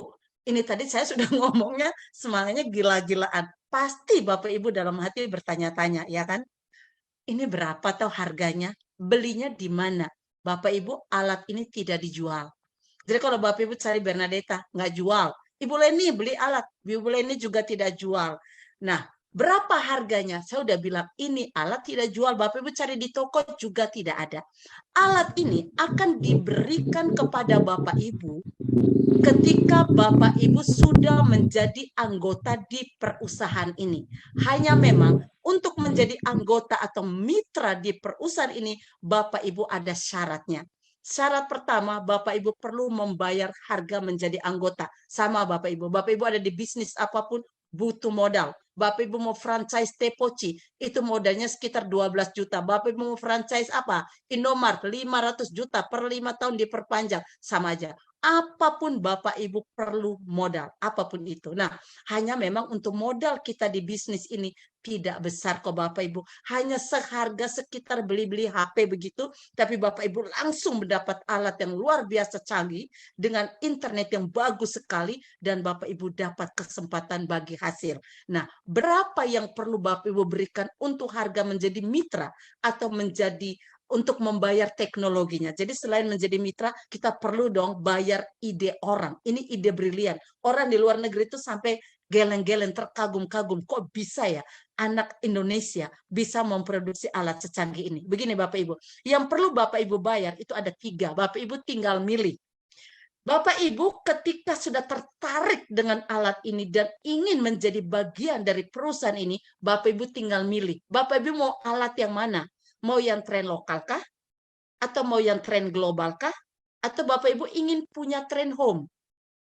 ini tadi saya sudah ngomongnya semangatnya gila-gilaan. Pasti Bapak Ibu dalam hati bertanya-tanya, ya kan? Ini berapa tahu harganya? Belinya di mana? Bapak Ibu, alat ini tidak dijual. Jadi kalau Bapak Ibu cari Bernadetta, nggak jual. Ibu Leni beli alat, Ibu Leni juga tidak jual. Nah, berapa harganya? Saya udah bilang, ini alat tidak jual. Bapak Ibu cari di toko juga tidak ada. Alat ini akan diberikan kepada Bapak Ibu ketika Bapak Ibu sudah menjadi anggota di perusahaan ini. Hanya memang untuk menjadi anggota atau mitra di perusahaan ini, Bapak Ibu ada syaratnya. Syarat pertama, Bapak Ibu perlu membayar harga menjadi anggota. Sama Bapak Ibu. Bapak Ibu ada di bisnis apapun, butuh modal. Bapak Ibu mau franchise Tepoci, itu modalnya sekitar 12 juta. Bapak Ibu mau franchise apa? Indomart, 500 juta per 5 tahun diperpanjang. Sama aja. Apapun Bapak Ibu perlu modal, apapun itu. Nah, hanya memang untuk modal kita di bisnis ini tidak besar kok Bapak Ibu. Hanya seharga sekitar beli-beli HP begitu, tapi Bapak Ibu langsung mendapat alat yang luar biasa canggih dengan internet yang bagus sekali dan Bapak Ibu dapat kesempatan bagi hasil. Nah, berapa yang perlu Bapak Ibu berikan untuk harga menjadi mitra atau menjadi untuk membayar teknologinya. Jadi selain menjadi mitra, kita perlu dong bayar ide orang. Ini ide brilian. Orang di luar negeri itu sampai geleng-geleng, terkagum-kagum. Kok bisa ya anak Indonesia bisa memproduksi alat secanggih ini? Begini Bapak Ibu, yang perlu Bapak Ibu bayar itu ada 3. Bapak Ibu tinggal milih. Bapak Ibu ketika sudah tertarik dengan alat ini dan ingin menjadi bagian dari perusahaan ini, Bapak Ibu tinggal milih. Bapak Ibu mau alat yang mana? Mau yang tren lokal kah? Atau mau yang tren global kah? Atau Bapak Ibu ingin punya tren home?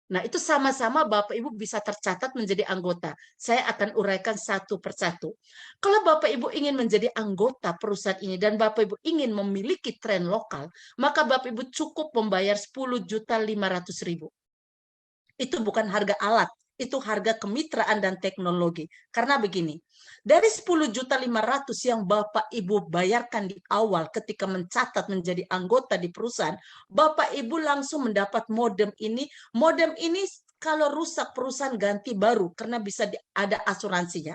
Nah, itu sama-sama Bapak Ibu bisa tercatat menjadi anggota. Saya akan uraikan satu persatu. Kalau Bapak Ibu ingin menjadi anggota perusahaan ini dan Bapak Ibu ingin memiliki tren lokal, maka Bapak Ibu cukup membayar 10.500.000. Itu bukan harga alat, itu harga kemitraan dan teknologi. Karena begini, dari 10.500.000 yang Bapak Ibu bayarkan di awal ketika mencatat menjadi anggota di perusahaan, Bapak Ibu langsung mendapat modem ini. Modem ini kalau rusak perusahaan ganti baru karena bisa ada asuransinya.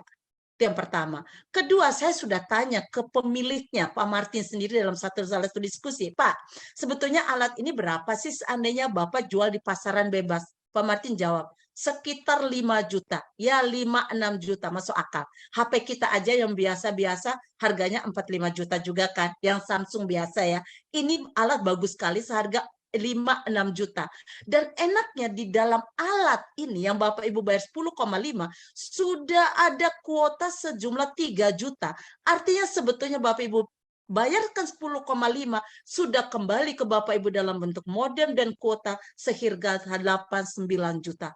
Itu yang pertama. Kedua, saya sudah tanya ke pemiliknya, Pak Martin sendiri dalam satu diskusi. Pak, sebetulnya alat ini berapa sih seandainya Bapak jual di pasaran bebas? Pak Martin jawab, sekitar 5 juta. Ya 5-6 juta, masuk akal. HP kita aja yang biasa-biasa harganya 4-5 juta juga kan. Yang Samsung biasa ya. Ini alat bagus sekali seharga 5-6 juta. Dan enaknya di dalam alat ini yang Bapak Ibu bayar 10,5 sudah ada kuota sejumlah 3 juta. Artinya sebetulnya Bapak Ibu bayarkan 10,5 sudah kembali ke Bapak Ibu dalam bentuk modem dan kuota seharga 8-9 juta.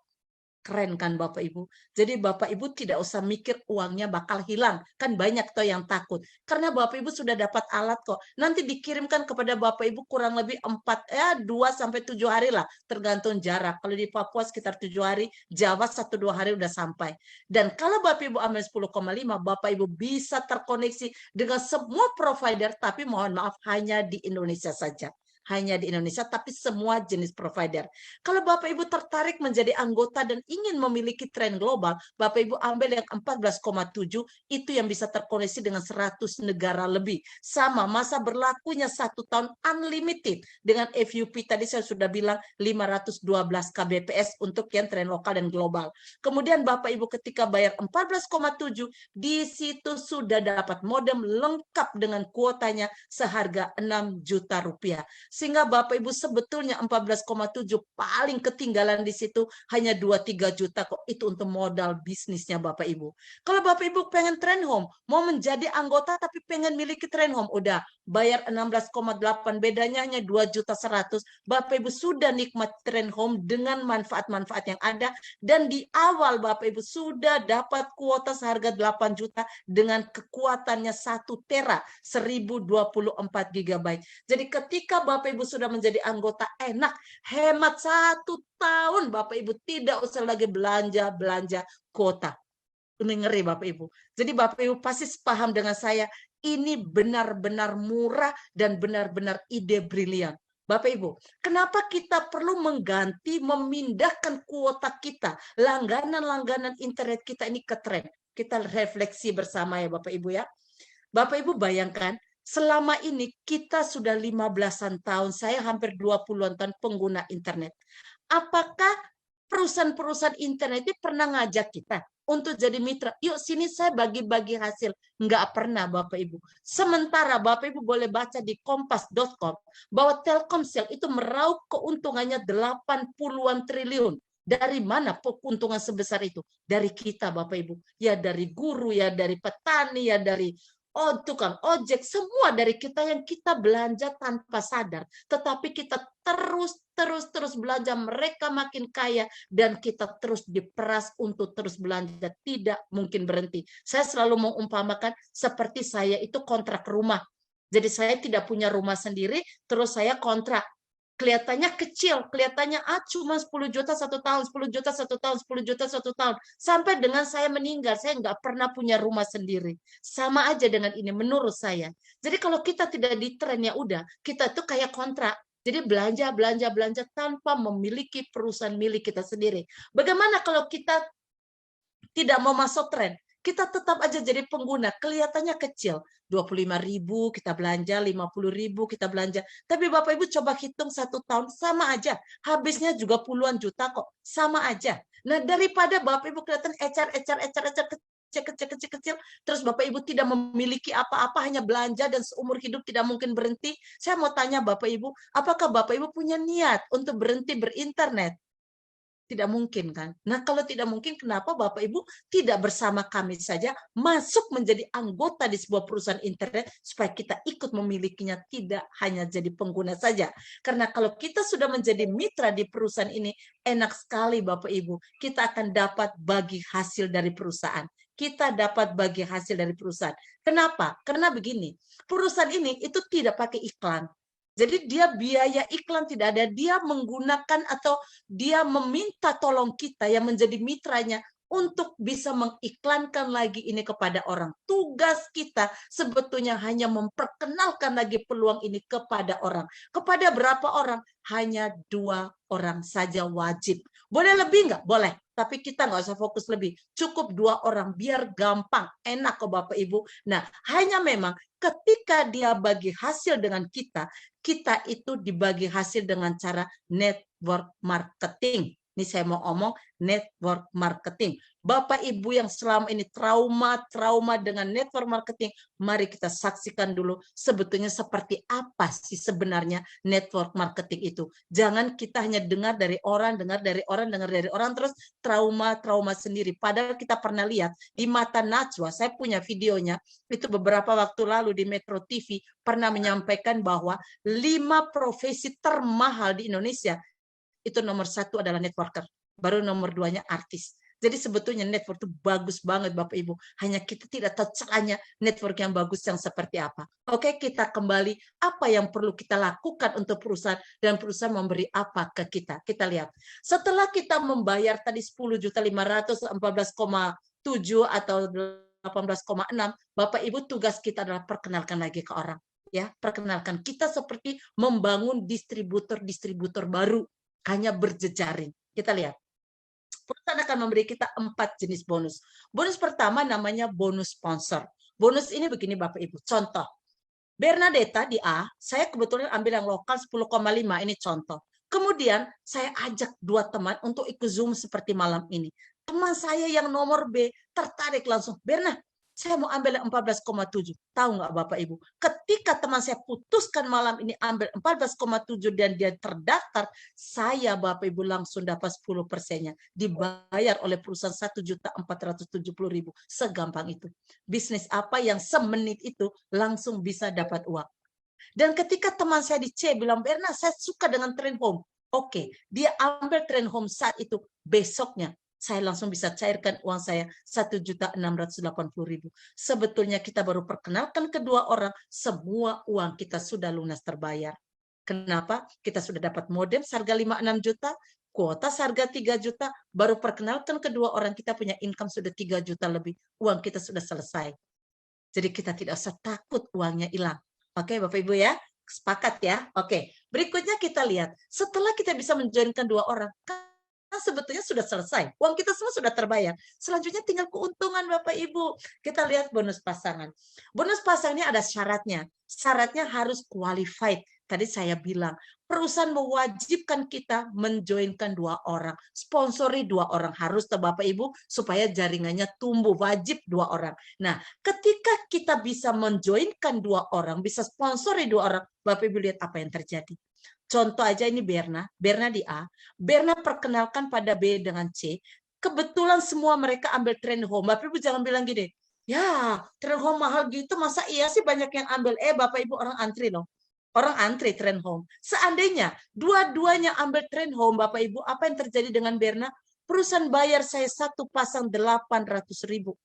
Keren kan Bapak Ibu? Jadi Bapak Ibu tidak usah mikir uangnya bakal hilang. Kan banyak toh yang takut. Karena Bapak Ibu sudah dapat alat kok. Nanti dikirimkan kepada Bapak Ibu kurang lebih 2-7 hari lah. Tergantung jarak. Kalau di Papua sekitar 7 hari. Jawa 1-2 hari udah sampai. Dan kalau Bapak Ibu ambil 10,5, Bapak Ibu bisa terkoneksi dengan semua provider. Tapi mohon maaf hanya di Indonesia saja. hanya di Indonesia, tapi semua jenis provider. Kalau Bapak Ibu tertarik menjadi anggota dan ingin memiliki tren global, Bapak Ibu ambil yang 14,7, itu yang bisa terkoneksi dengan 100 negara lebih. Sama, masa berlakunya 1 tahun unlimited. Dengan FUP tadi saya sudah bilang 512 Kbps untuk yang tren lokal dan global. Kemudian Bapak Ibu ketika bayar 14,7, di situ sudah dapat modem lengkap dengan kuotanya seharga 6 juta rupiah. Sehingga Bapak Ibu sebetulnya 14,7 paling ketinggalan di situ hanya 2-3 juta kok, itu untuk modal bisnisnya Bapak Ibu. Kalau Bapak Ibu pengen trend home, mau menjadi anggota tapi pengen miliki trend home, udah bayar 16,8, bedanya hanya 2.100.000. Bapak Ibu sudah nikmat trend home dengan manfaat-manfaat yang ada, dan di awal Bapak Ibu sudah dapat kuota seharga 8 juta dengan kekuatannya 1 tera 1024 GB. Jadi ketika Bapak Ibu sudah menjadi anggota, enak, hemat 1 tahun Bapak Ibu tidak usah lagi belanja kuota. Ini ngeri Bapak Ibu. Jadi Bapak Ibu pasti paham dengan saya, ini benar-benar murah dan benar-benar ide brilian. Bapak Ibu, kenapa kita perlu mengganti, memindahkan kuota kita, langganan-langganan internet kita ini ke tren? Kita refleksi bersama ya Bapak Ibu ya. Bapak Ibu bayangkan, selama ini kita sudah 15-an tahun, saya hampir 20-an tahun pengguna internet. Apakah perusahaan-perusahaan internet ini pernah ngajak kita untuk jadi mitra? Yuk sini saya bagi-bagi hasil. Enggak pernah Bapak Ibu. Sementara Bapak Ibu boleh baca di kompas.com bahwa Telkomsel itu meraup keuntungannya 80-an triliun. Dari mana keuntungan sebesar itu? Dari kita Bapak Ibu. Ya dari guru, ya dari petani, ya dari tukang ojek, semua dari kita yang kita belanja tanpa sadar. Tetapi kita terus belanja, mereka makin kaya dan kita terus diperas untuk terus belanja, tidak mungkin berhenti. Saya selalu mengumpamakan seperti saya itu kontrak rumah. Jadi saya tidak punya rumah sendiri, terus saya kontrak. Kelihatannya kecil, kelihatannya cuma 10 juta 1 tahun, 10 juta 1 tahun, 10 juta 1 tahun. Sampai dengan saya meninggal, saya nggak pernah punya rumah sendiri. Sama aja dengan ini menurut saya. Jadi kalau kita tidak di tren, ya udah, kita tuh kayak kontrak. Jadi belanja tanpa memiliki perusahaan milik kita sendiri. Bagaimana kalau kita tidak mau masuk tren? Kita tetap aja jadi pengguna, kelihatannya kecil. 25.000 kita belanja, 50.000 kita belanja. Tapi Bapak Ibu coba hitung 1 tahun, sama aja. Habisnya juga puluhan juta kok, sama aja. Nah daripada Bapak Ibu kelihatan ecer, kecil, terus Bapak Ibu tidak memiliki apa-apa, hanya belanja dan seumur hidup tidak mungkin berhenti. Saya mau tanya Bapak Ibu, apakah Bapak Ibu punya niat untuk berhenti berinternet? Tidak mungkin kan? Nah kalau tidak mungkin, kenapa Bapak Ibu tidak bersama kami saja masuk menjadi anggota di sebuah perusahaan internet supaya kita ikut memilikinya, tidak hanya jadi pengguna saja. Karena kalau kita sudah menjadi mitra di perusahaan ini, enak sekali Bapak Ibu, kita akan dapat bagi hasil dari perusahaan. Kita dapat bagi hasil dari perusahaan. Kenapa? Karena begini, perusahaan ini itu tidak pakai iklan. Jadi dia biaya iklan tidak ada, dia menggunakan atau dia meminta tolong kita yang menjadi mitranya untuk bisa mengiklankan lagi ini kepada orang. Tugas kita sebetulnya hanya memperkenalkan lagi peluang ini kepada orang. Kepada berapa orang? Hanya 2 orang saja wajib. Boleh lebih nggak? Boleh. Tapi kita nggak usah fokus lebih. Cukup 2 orang, biar gampang, enak kok Bapak Ibu. Nah, hanya memang ketika dia bagi hasil dengan kita itu dibagi hasil dengan cara network marketing. Ini saya mau omong network marketing. Bapak Ibu yang selama ini trauma dengan network marketing, mari kita saksikan dulu sebetulnya seperti apa sih sebenarnya network marketing itu. Jangan kita hanya dengar dari orang, terus trauma sendiri. Padahal kita pernah lihat di Mata Najwa, saya punya videonya, itu beberapa waktu lalu di Metro TV, pernah menyampaikan bahwa 5 profesi termahal di Indonesia, itu nomor 1 adalah networker, baru nomor 2-nya artis. Jadi sebetulnya network itu bagus banget Bapak Ibu. Hanya kita tidak tahu caranya network yang bagus yang seperti apa. Oke, kita kembali apa yang perlu kita lakukan untuk perusahaan dan perusahaan memberi apa ke kita. Kita lihat. Setelah kita membayar tadi 10.500.000, 14,7 atau 18,6, Bapak Ibu tugas kita adalah perkenalkan lagi ke orang. ya, perkenalkan. Kita seperti membangun distributor-distributor baru, hanya berjejaring. Kita lihat. Perusahaan akan memberi kita 4 jenis bonus. Bonus pertama namanya bonus sponsor. Bonus ini begini Bapak Ibu, contoh. Bernadetta di A, saya kebetulan ambil yang lokal 10,5, ini contoh. Kemudian saya ajak 2 teman untuk ikut Zoom seperti malam ini. Teman saya yang nomor B tertarik langsung, Berna, saya mau ambil yang 14,7. Tahu nggak Bapak Ibu? Ketika teman saya putuskan malam ini ambil 14,7 dan dia terdaftar, saya Bapak Ibu langsung dapat 10%-nya. Dibayar oleh perusahaan 1.470.000. Segampang itu. Bisnis apa yang semenit itu langsung bisa dapat uang. Dan ketika teman saya di C bilang, Berna, saya suka dengan trend home. Oke, dia ambil trend home saat itu. Besoknya saya langsung bisa cairkan uang saya 1.680.000. Sebetulnya kita baru perkenalkan kedua orang, semua uang kita sudah lunas terbayar. Kenapa? Kita sudah dapat modem harga 5-6 juta, kuota harga 3 juta, baru perkenalkan kedua orang, kita punya income sudah 3 juta lebih. Uang kita sudah selesai. Jadi kita tidak usah takut uangnya hilang. Oke, Bapak Ibu ya? Sepakat ya? Oke, berikutnya kita lihat. Setelah kita bisa menjoinkan 2 orang, sebetulnya sudah selesai. Uang kita semua sudah terbayar. Selanjutnya tinggal keuntungan Bapak Ibu. Kita lihat bonus pasangan. Bonus pasangannya ada syaratnya. Syaratnya harus qualified. Tadi saya bilang, perusahaan mewajibkan kita menjoinkan 2 orang. Sponsori 2 orang. Harus Bapak Ibu supaya jaringannya tumbuh. Wajib 2 orang. Nah, ketika kita bisa menjoinkan 2 orang, bisa sponsori 2 orang, Bapak Ibu lihat apa yang terjadi. Contoh aja ini Berna di A, Berna perkenalkan pada B dengan C, kebetulan semua mereka ambil trend home. Bapak Ibu jangan bilang gini, ya trend home mahal gitu, masa iya sih banyak yang ambil? Bapak Ibu orang antri loh. Orang antri trend home. Seandainya dua-duanya ambil trend home, Bapak Ibu, apa yang terjadi dengan Berna? Perusahaan bayar saya 1 pasang 800.000.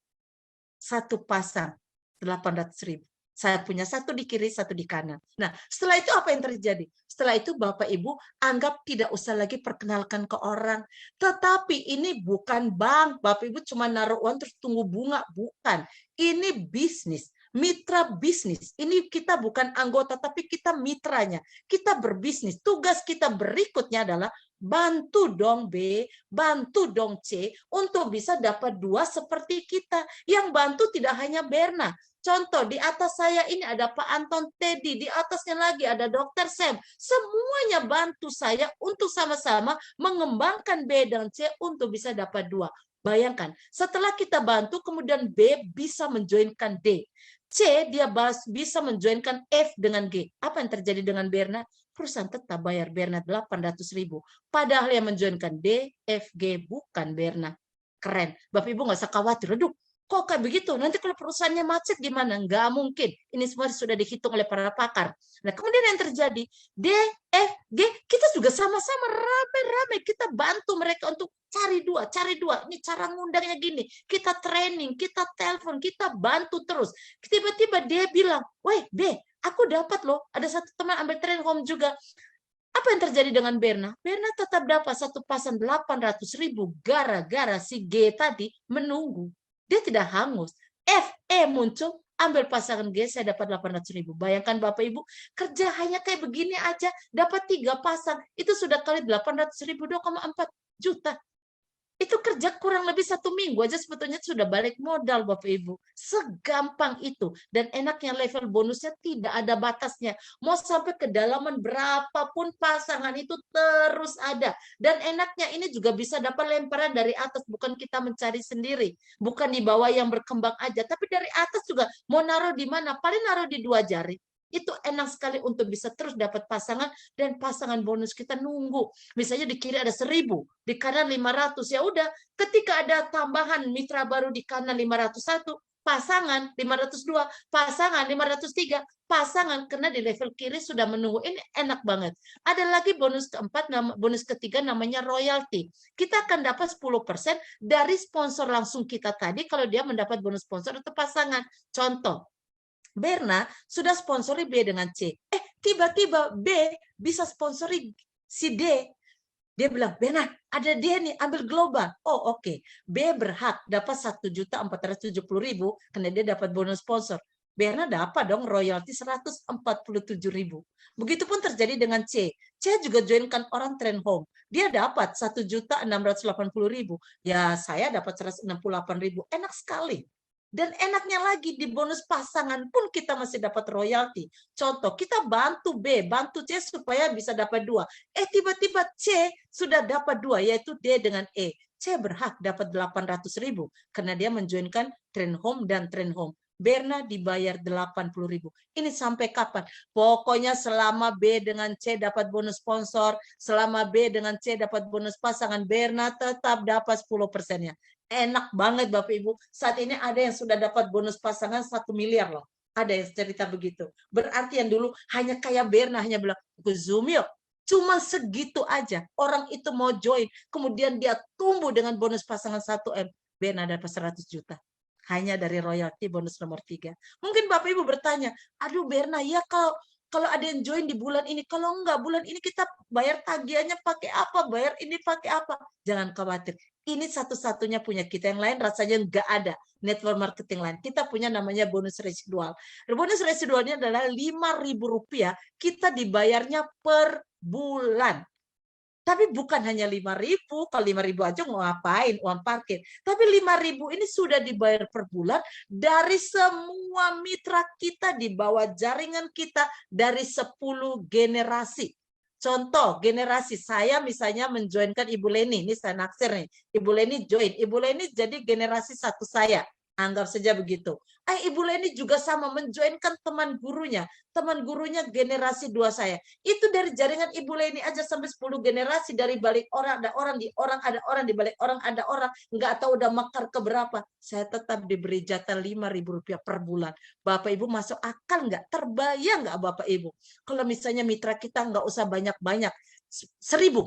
1 pasang 800.000. Saya punya 1 di kiri, 1 di kanan. Nah, setelah itu apa yang terjadi? Setelah itu Bapak Ibu anggap tidak usah lagi perkenalkan ke orang. Tetapi ini bukan bank. Bapak Ibu cuma naruh uang terus tunggu bunga. Bukan. Ini bisnis. Mitra bisnis. Ini kita bukan anggota, tapi kita mitranya. Kita berbisnis. Tugas kita berikutnya adalah bantu dong B, bantu dong C untuk bisa dapat 2 seperti kita. Yang bantu tidak hanya Berna. Contoh, di atas saya ini ada Pak Anton Teddy, di atasnya lagi ada Dr. Sam. Semuanya bantu saya untuk sama-sama mengembangkan B dan C untuk bisa dapat 2. Bayangkan, setelah kita bantu, kemudian B bisa menjoinkan D. C, dia bisa menjoinkan F dengan G. Apa yang terjadi dengan Berna? Perusahaan tetap bayar Berna 800.000. Padahal yang menjoinkan D, F, G bukan Berna. Keren. Bapak Ibu nggak usah khawatir. Aduh, kok kayak begitu? Nanti kalau perusahaannya macet gimana? Nggak mungkin. Ini semua sudah dihitung oleh para pakar. Nah, kemudian yang terjadi, D, F, G, kita juga sama-sama rame-rame. Kita bantu mereka untuk cari 2, cari 2. Ini cara ngundangnya gini. Kita training, kita telepon, kita bantu terus. Tiba-tiba dia bilang, woi B, aku dapat loh. Ada 1 teman ambil train home juga. Apa yang terjadi dengan Berna? Berna tetap dapat 1 pasang 800.000 gara-gara si G tadi menunggu. Dia tidak hangus. F, E muncul, ambil pasangan G, saya dapat 800.000. Bayangkan Bapak Ibu, kerja hanya kayak begini aja, dapat 3 pasang, itu sudah kali 800.000, 2,4 juta. Itu kerja kurang lebih 1 minggu aja sebetulnya sudah balik modal Bapak Ibu. Segampang itu. Dan enaknya level bonusnya tidak ada batasnya. Mau sampai kedalaman berapapun pasangan itu terus ada. Dan enaknya ini juga bisa dapat lemparan dari atas. Bukan kita mencari sendiri. Bukan di bawah yang berkembang aja. Tapi dari atas juga mau naruh di mana? Paling naruh di 2 jari. Itu enak sekali untuk bisa terus dapat pasangan dan pasangan bonus kita nunggu. Misalnya di kiri ada 1.000, di kanan 500. Ya udah, ketika ada tambahan mitra baru di kanan 501, pasangan 502, pasangan 503, pasangan karena di level kiri sudah menunggu. Ini enak banget. Ada lagi bonus keempat, bonus ketiga namanya royalty. Kita akan dapat 10% dari sponsor langsung kita tadi kalau dia mendapat bonus sponsor atau pasangan. Contoh, Berna sudah sponsori B dengan C. Tiba-tiba B bisa sponsori si D. Dia bilang, Berna, ada dia nih, ambil global. Oh, oke. B berhak dapat 1.470.000 karena dia dapat bonus sponsor. Berna dapat dong royalti 147.000. Begitupun terjadi dengan C. C juga joinkan orang trend home. Dia dapat 1.680.000. Ya, saya dapat 168.000. Enak sekali. Dan enaknya lagi di bonus pasangan pun kita masih dapat royalti. Contoh, kita bantu B, bantu C supaya bisa dapat 2. Tiba-tiba C sudah dapat 2, yaitu D dengan E. C berhak dapat 800.000 karena dia menjoinkan trend home dan trend home. Berna dibayar 80.000. Ini sampai kapan? Pokoknya selama B dengan C dapat bonus sponsor, selama B dengan C dapat bonus pasangan, Berna tetap dapat 10%-nya. Enak banget Bapak Ibu. Saat ini ada yang sudah dapat bonus pasangan 1 miliar loh. Ada yang cerita begitu. Berarti yang dulu hanya kayak Berna, hanya bilang, ke Zoom yuk. Cuma segitu aja. Orang itu mau join. Kemudian dia tumbuh dengan bonus pasangan 1M. Berna dapat 100 juta. Hanya dari royalti bonus nomor 3. Mungkin Bapak Ibu bertanya, aduh Berna, ya kalau ada yang join di bulan ini, kalau enggak, bulan ini kita bayar tagihannya pakai apa, bayar ini pakai apa. Jangan khawatir. Ini satu-satunya punya kita, yang lain rasanya enggak ada network marketing lain. Kita punya namanya bonus residual. Bonus residualnya adalah Rp5.000, kita dibayarnya per bulan. Tapi bukan hanya 5.000, kalau 5.000 aja mau ngapain, uang parkir. Tapi 5.000 ini sudah dibayar per bulan dari semua mitra kita di bawah jaringan kita dari 10 generasi. Contoh, generasi saya misalnya menjoinkan Ibu Leni, ini saya naksir nih. Ibu Leni join, Ibu Leni jadi generasi 1 saya. Anggap saja begitu. Ibu Leni juga sama menjoinkan teman gurunya generasi 2 saya. Itu dari jaringan Ibu Leni aja sampai 10 generasi, dari balik orang ada orang, di orang ada orang, di balik orang ada orang, nggak tahu udah makar ke berapa. Saya tetap diberi jatah Rp5.000 per bulan. Bapak Ibu masuk akal nggak? Terbayang nggak Bapak Ibu? Kalau misalnya mitra kita nggak usah banyak-banyak, 1.000.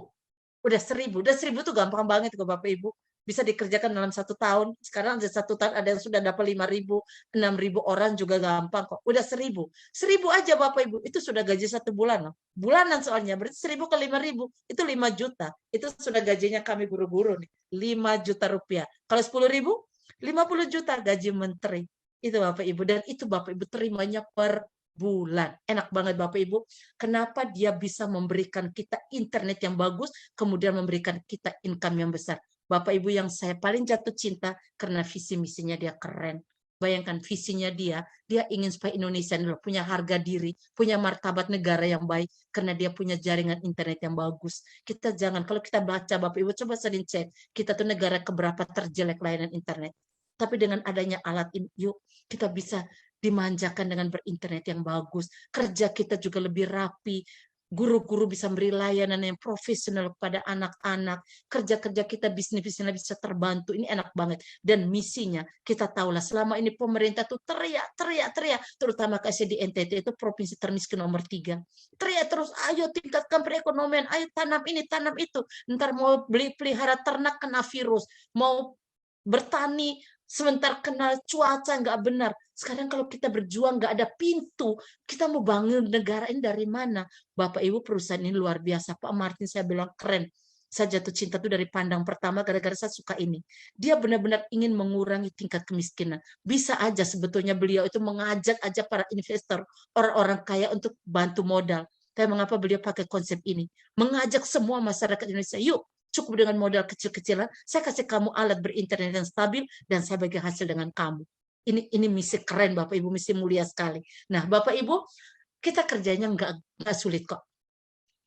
Udah 1.000 tuh gampang banget kok Bapak Ibu. Bisa dikerjakan dalam 1 tahun. Sekarang ada 1 tahun ada yang sudah dapat 5.000, 6.000 orang juga gampang kok. Udah 1.000. 1.000 aja Bapak Ibu, itu sudah gaji 1 bulan loh. Bulanan soalnya, berarti 1.000 ke 5.000, itu 5 juta. Itu sudah gajinya kami guru-guru nih, 5 juta rupiah. Kalau 10.000, 50 juta gaji menteri. Itu Bapak Ibu, dan itu Bapak Ibu terimanya per bulan. Enak banget Bapak Ibu. Kenapa dia bisa memberikan kita internet yang bagus, kemudian memberikan kita income yang besar. Bapak Ibu, yang saya paling jatuh cinta karena visi misinya dia keren. Bayangkan visinya dia ingin supaya Indonesia punya harga diri, punya martabat negara yang baik karena dia punya jaringan internet yang bagus. Kita jangan, kalau kita baca Bapak Ibu, coba sering cek, kita tuh negara keberapa terjelek layanan internet. Tapi dengan adanya alat ini, yuk kita bisa dimanjakan dengan berinternet yang bagus. Kerja kita juga lebih rapi. Guru-guru bisa beri layanan yang profesional kepada anak-anak. Kerja-kerja kita, bisnis-bisnisnya bisa terbantu. Ini enak banget. Dan misinya, kita tahulah selama ini pemerintah tuh teriak. Terutama kasih di NTT, itu provinsi termiskin nomor 3. Teriak terus, ayo tingkatkan perekonomian, ayo tanam ini, tanam itu. Ntar mau beli pelihara ternak kena virus. Mau bertani, sebentar kenal cuaca nggak benar. Sekarang kalau kita berjuang nggak ada pintu, kita mau bangun negara ini dari mana? Bapak Ibu, perusahaan ini luar biasa. Pak Martin saya bilang keren. Saya jatuh cinta tuh dari pandang pertama gara-gara saya suka ini. Dia benar-benar ingin mengurangi tingkat kemiskinan. Bisa aja sebetulnya beliau itu mengajak aja para investor, orang-orang kaya untuk bantu modal. Tapi mengapa beliau pakai konsep ini? Mengajak semua masyarakat Indonesia, yuk cukup dengan modal kecil-kecilan, saya kasih kamu alat berinternet yang stabil, dan saya bagi hasil dengan kamu. Ini misi keren Bapak Ibu, misi mulia sekali. Nah Bapak Ibu, kita kerjanya nggak sulit kok.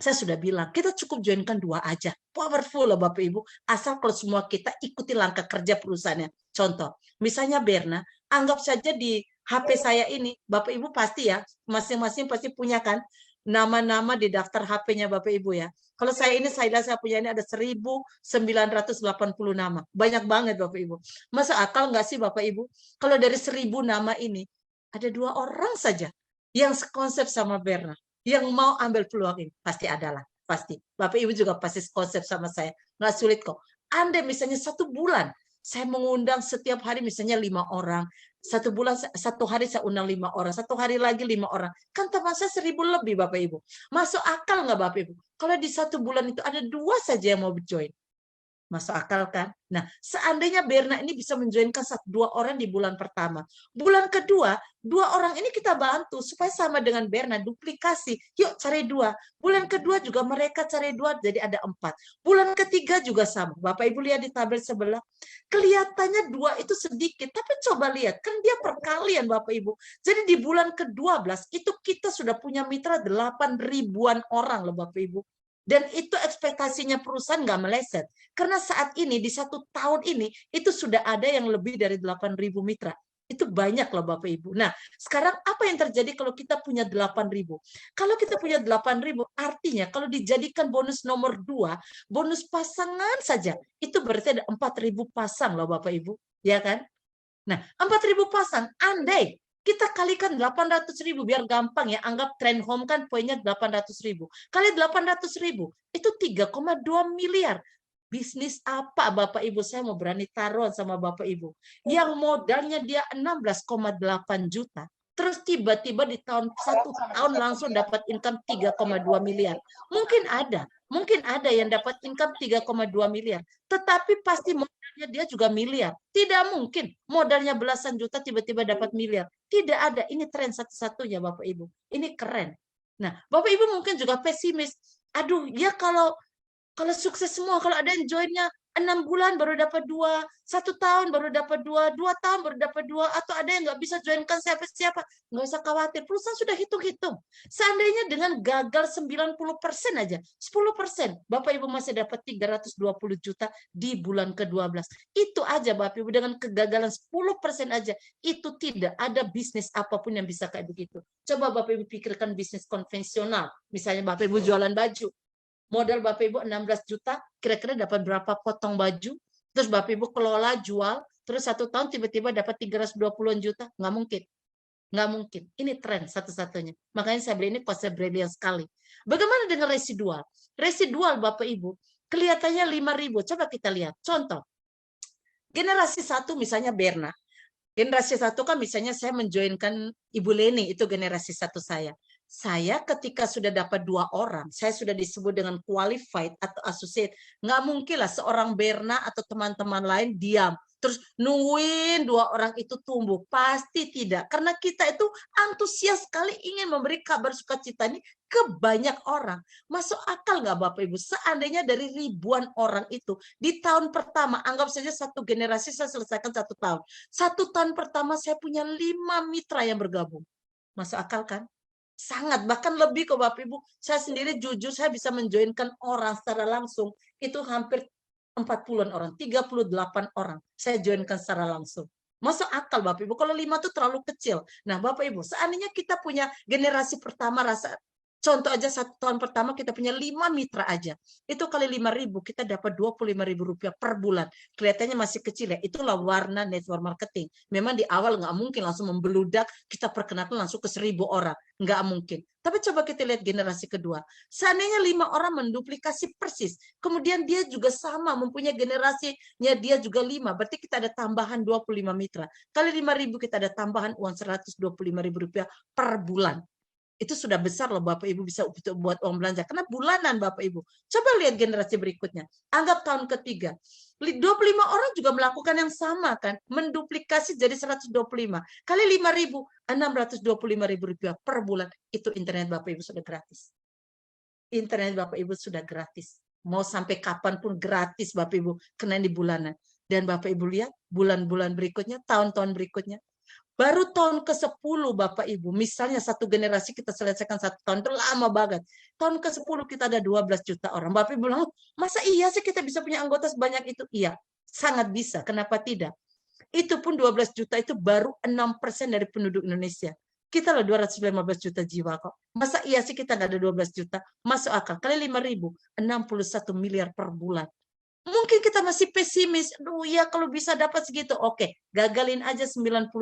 Saya sudah bilang, kita cukup joinkan 2 aja. Powerful loh Bapak Ibu, asal kalau semua kita ikuti langkah kerja perusahaannya. Contoh, misalnya Berna, anggap saja di HP saya ini, Bapak Ibu pasti ya, masing-masing pasti punya kan, nama-nama di daftar HP-nya Bapak Ibu ya. Kalau saya punya ini ada 1.980 nama. Banyak banget Bapak Ibu. Masa akal nggak sih Bapak Ibu? Kalau dari 1.000 nama ini, ada 2 orang saja yang sekonsep sama Berna, yang mau ambil peluang ini. Pasti adalah, pasti. Bapak Ibu juga pasti sekonsep sama saya. Nggak sulit kok. Andai misalnya 1 bulan, saya mengundang setiap hari misalnya 5 orang. 1 bulan, 1 hari saya undang 5 orang. 1 hari lagi 5 orang. Kan teman saya 1.000 lebih Bapak Ibu. Masuk akal nggak Bapak Ibu? Kalau di 1 bulan itu ada 2 saja yang mau join. Masuk akal kan? Nah, seandainya Berna ini bisa menjoinkan 1-2 orang di bulan pertama. Bulan kedua, 2 orang ini kita bantu supaya sama dengan Berna, duplikasi. Yuk cari 2. Bulan kedua juga mereka cari 2, jadi ada 4. Bulan ketiga juga sama. Bapak Ibu lihat di tabel sebelah. Kelihatannya 2 itu sedikit, tapi coba lihat. Kan dia perkalian Bapak Ibu. Jadi di bulan ke-12 itu kita sudah punya mitra 8.000-an orang loh Bapak Ibu. Dan itu ekspektasinya perusahaan nggak meleset. Karena saat ini, di 1 tahun ini, itu sudah ada yang lebih dari 8.000 mitra. Itu banyak loh Bapak Ibu. Nah, sekarang apa yang terjadi kalau kita punya 8.000? Kalau kita punya 8.000, artinya kalau dijadikan bonus nomor 2, bonus pasangan saja, itu berarti ada 4.000 pasang loh Bapak Ibu. Ya kan? Nah, 4.000 pasang, andai kita kalikan 800.000 biar gampang ya, anggap trend home kan poinnya 800.000. Kali 800.000 itu 3,2 miliar. Bisnis apa Bapak Ibu? Saya mau berani taruhan sama Bapak Ibu. Yang modalnya dia 16,8 juta. Terus tiba-tiba di satu tahun langsung dapat income 3,2 miliar. Mungkin ada yang dapat income 3,2 miliar. Tetapi pasti modalnya dia juga miliar. Tidak mungkin modalnya belasan juta tiba-tiba dapat miliar. Tidak ada. Ini tren satu-satunya Bapak Ibu. Ini keren. Nah, Bapak Ibu mungkin juga pesimis. Aduh, ya kalau sukses semua, kalau ada yang joinnya 6 bulan baru dapat 2, 1 tahun baru dapat 2, 2 tahun baru dapat 2, atau ada yang nggak bisa joinkan siapa-siapa, nggak usah khawatir. Perusahaan sudah hitung-hitung. Seandainya dengan gagal 90% aja, 10%, Bapak Ibu masih dapat 320 juta di bulan ke-12. Itu aja Bapak Ibu, dengan kegagalan 10% aja, itu tidak ada bisnis apapun yang bisa kayak begitu. Coba Bapak Ibu pikirkan bisnis konvensional, misalnya Bapak Ibu jualan baju. Modal Bapak Ibu 16 juta, kira-kira dapat berapa potong baju? Terus Bapak Ibu kelola, jual, terus 1 tahun tiba-tiba dapat 320 juta? Nggak mungkin. Nggak mungkin. Ini tren satu-satunya. Makanya saya beli ini konsep brilian sekali. Bagaimana dengan residual? Residual Bapak Ibu, kelihatannya 5.000. Coba kita lihat. Contoh, generasi 1 misalnya Berna. Generasi 1 kan misalnya saya menjoinkan Ibu Leni, itu generasi 1 saya. Saya ketika sudah dapat 2 orang, saya sudah disebut dengan qualified atau associate. Nggak mungkin lah seorang Berna atau teman-teman lain diam. Terus nungguin 2 orang itu tumbuh. Pasti tidak. Karena kita itu antusias sekali ingin memberi kabar sukacita ini ke banyak orang. Masuk akal nggak Bapak Ibu? Seandainya dari ribuan orang itu, di tahun pertama, anggap saja 1 generasi saya selesaikan 1 tahun. 1 tahun pertama saya punya 5 mitra yang bergabung. Masuk akal kan? Sangat, bahkan lebih kok Bapak Ibu. Saya sendiri jujur saya bisa menjoinkan orang secara langsung. Itu hampir 40-an orang, 38 orang. Saya joinkan secara langsung. Masuk akal Bapak Ibu. Kalau 5 itu terlalu kecil. Nah Bapak Ibu, seandainya kita punya generasi pertama contoh aja 1 tahun pertama kita punya 5 mitra aja. Itu kali 5.000 kita dapat 25.000 rupiah per bulan. Kelihatannya masih kecil ya. Itulah warna network marketing. Memang di awal nggak mungkin langsung membeludak kita perkenalkan langsung ke 1.000 orang. Nggak mungkin. Tapi coba kita lihat generasi kedua. Seandainya 5 orang menduplikasi persis. Kemudian dia juga sama mempunyai generasinya dia juga 5. Berarti kita ada tambahan 25 mitra. Kali 5.000 kita ada tambahan uang 125.000 rupiah per bulan. Itu sudah besar loh Bapak Ibu bisa buat uang belanja. Karena bulanan Bapak Ibu. Coba lihat generasi berikutnya. Anggap tahun ketiga. 25 orang juga melakukan yang sama kan. Menduplikasi jadi 125. Kali 5.000, 625.000 rupiah per bulan. Itu internet Bapak Ibu sudah gratis. Internet Bapak Ibu sudah gratis. Mau sampai kapanpun gratis Bapak Ibu. Kena di bulanan. Dan Bapak Ibu lihat bulan-bulan berikutnya, tahun-tahun berikutnya. Baru tahun ke-10 Bapak Ibu, misalnya 1 generasi kita selesaikan 1 tahun, itu lama banget. Tahun ke-10 kita ada 12 juta orang. Bapak Ibu bilang, masa iya sih kita bisa punya anggota sebanyak itu? Iya, sangat bisa. Kenapa tidak? Itu pun 12 juta itu baru 6% dari penduduk Indonesia. Kita loh 215 juta jiwa kok. Masa iya sih kita nggak ada 12 juta? Masuk akal. Kali 5.000, 61 miliar per bulan. Mungkin kita masih pesimis. Aduh ya kalau bisa dapat segitu. Oke, gagalin aja 99%.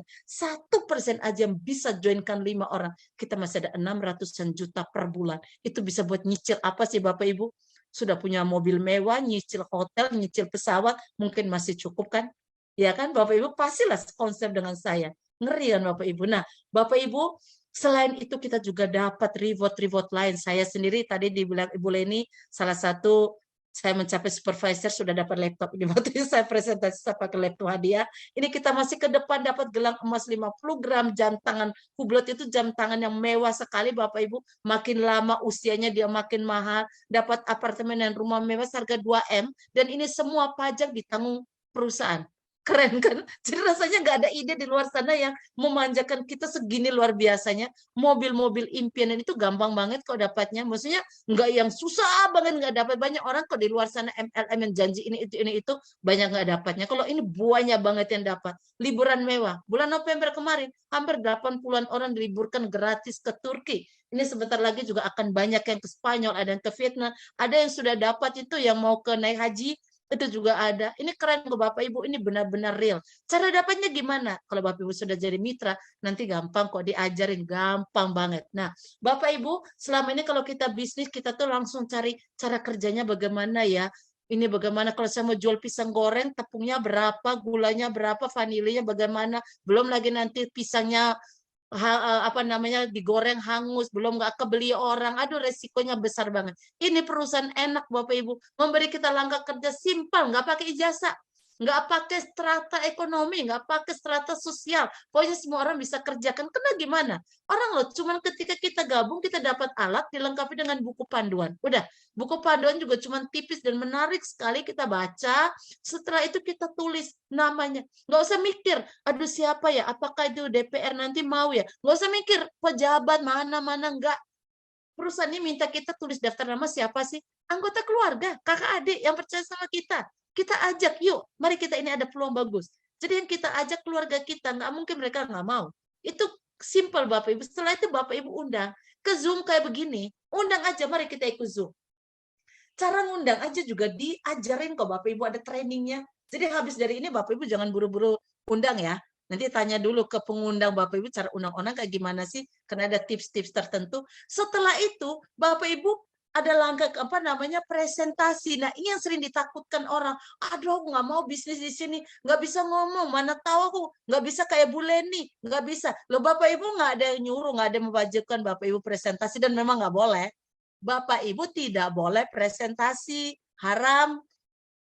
1% aja yang bisa joinkan 5 orang. Kita masih ada 600-an juta per bulan. Itu bisa buat nyicil apa sih Bapak Ibu? Sudah punya mobil mewah, nyicil hotel, nyicil pesawat. Mungkin masih cukup kan? Ya kan Bapak Ibu? Pastilah konsep dengan saya. Ngeri kan Bapak Ibu? Nah Bapak Ibu, selain itu kita juga dapat reward-reward lain. Saya sendiri tadi dibilang Ibu Leni, salah satu saya mencapai supervisor sudah dapat laptop. Ini waktu itu saya presentasi saya pakai laptop hadiah. Ini kita masih ke depan dapat gelang emas 50 gram, jam tangan Hublot itu jam tangan yang mewah sekali Bapak Ibu. Makin lama usianya dia makin mahal, dapat apartemen dan rumah mewah harga 2 M, dan ini semua pajak ditanggung perusahaan. Keren kan? Jadi rasanya nggak ada ide di luar sana yang memanjakan kita segini luar biasanya. Mobil-mobil impian itu gampang banget kok dapatnya. Maksudnya nggak yang susah banget nggak dapat. Banyak orang kok di luar sana MLM yang janji ini itu banyak nggak dapatnya. Kalau ini banyak banget yang dapat. Liburan mewah. Bulan November kemarin hampir 80-an orang diliburkan gratis ke Turki. Ini sebentar lagi juga akan banyak yang ke Spanyol, ada yang ke Vietnam, ada yang sudah dapat itu yang mau ke naik haji. Itu juga ada. Ini keren kok Bapak Ibu, ini benar-benar real. Cara dapatnya gimana? Kalau Bapak Ibu sudah jadi mitra, nanti gampang kok diajarin, gampang banget. Nah, Bapak Ibu, selama ini kalau kita bisnis, kita tuh langsung cari cara kerjanya bagaimana ya. Ini bagaimana kalau saya mau jual pisang goreng, tepungnya berapa, gulanya berapa, vanilanya bagaimana, belum lagi nanti pisangnya apa namanya digoreng hangus, belum nggak kebeli orang, aduh resikonya besar banget. Ini perusahaan enak Bapak Ibu, memberi kita langkah kerja simpel, nggak pakai ijazah, nggak pakai strata ekonomi, nggak pakai strata sosial, pokoknya semua orang bisa kerjakan. Karena gimana? Orang loh, cuman ketika kita gabung kita dapat alat dilengkapi dengan buku panduan. Udah, buku panduan juga cuman tipis dan menarik sekali kita baca. Setelah itu kita tulis namanya. Nggak usah mikir, aduh siapa ya, apakah itu DPR nanti mau ya, nggak usah mikir pejabat mana-mana, enggak. Perusahaan ini minta kita tulis daftar nama siapa sih, anggota keluarga, kakak adik yang percaya sama kita ajak, yuk mari kita ini ada peluang bagus. Jadi yang kita ajak keluarga kita, nggak mungkin mereka nggak mau. Itu simple Bapak Ibu. Setelah itu Bapak Ibu undang ke Zoom kayak begini, undang aja, mari kita ikut Zoom. Cara ngundang aja juga diajarin kok Bapak Ibu, ada trainingnya. Jadi habis dari ini Bapak Ibu jangan buru-buru undang ya. Nanti tanya dulu ke pengundang Bapak Ibu cara undang orang kayak gimana sih, karena ada tips-tips tertentu. Setelah itu Bapak Ibu ada langkah apa namanya presentasi. Nah ini yang sering ditakutkan orang. Aduh aku nggak mau bisnis di sini, nggak bisa ngomong, mana tahu aku nggak bisa kayak Bu Leni, nggak bisa. Loh Bapak Ibu nggak ada yang nyuruh, nggak ada yang mewajibkan Bapak Ibu presentasi, dan memang nggak boleh. Bapak Ibu tidak boleh presentasi, haram.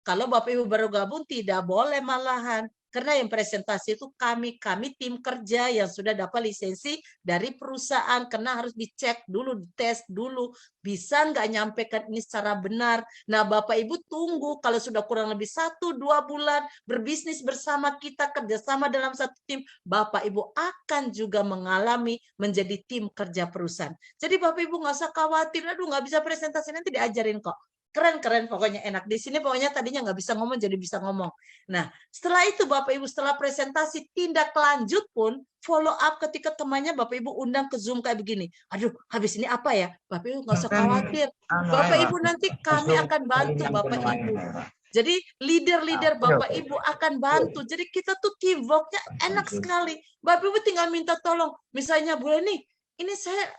Kalau Bapak Ibu baru gabung tidak boleh malahan. Karena yang presentasi itu kami tim kerja yang sudah dapat lisensi dari perusahaan. Karena harus dicek dulu, dites dulu. Bisa nggak nyampaikan ini secara benar. Nah Bapak Ibu tunggu kalau sudah kurang lebih 1-2 bulan berbisnis bersama kita, kerjasama dalam satu tim, Bapak Ibu akan juga mengalami menjadi tim kerja perusahaan. Jadi Bapak Ibu nggak usah khawatir, aduh nggak bisa presentasi, nanti diajarin kok. Keren-keren pokoknya enak. Di sini pokoknya tadinya nggak bisa ngomong jadi bisa ngomong. Nah setelah itu Bapak Ibu setelah presentasi tindak lanjut pun follow up ketika temannya Bapak Ibu undang ke Zoom kayak begini. Aduh habis ini apa ya? Bapak Ibu nggak usah khawatir. Bapak Ibu nanti kami akan bantu Bapak Ibu. Jadi leader-leader Bapak Ibu akan bantu. Jadi kita tuh teamworknya enak sekali. Bapak Ibu tinggal minta tolong. Misalnya Bu Leni, ini saya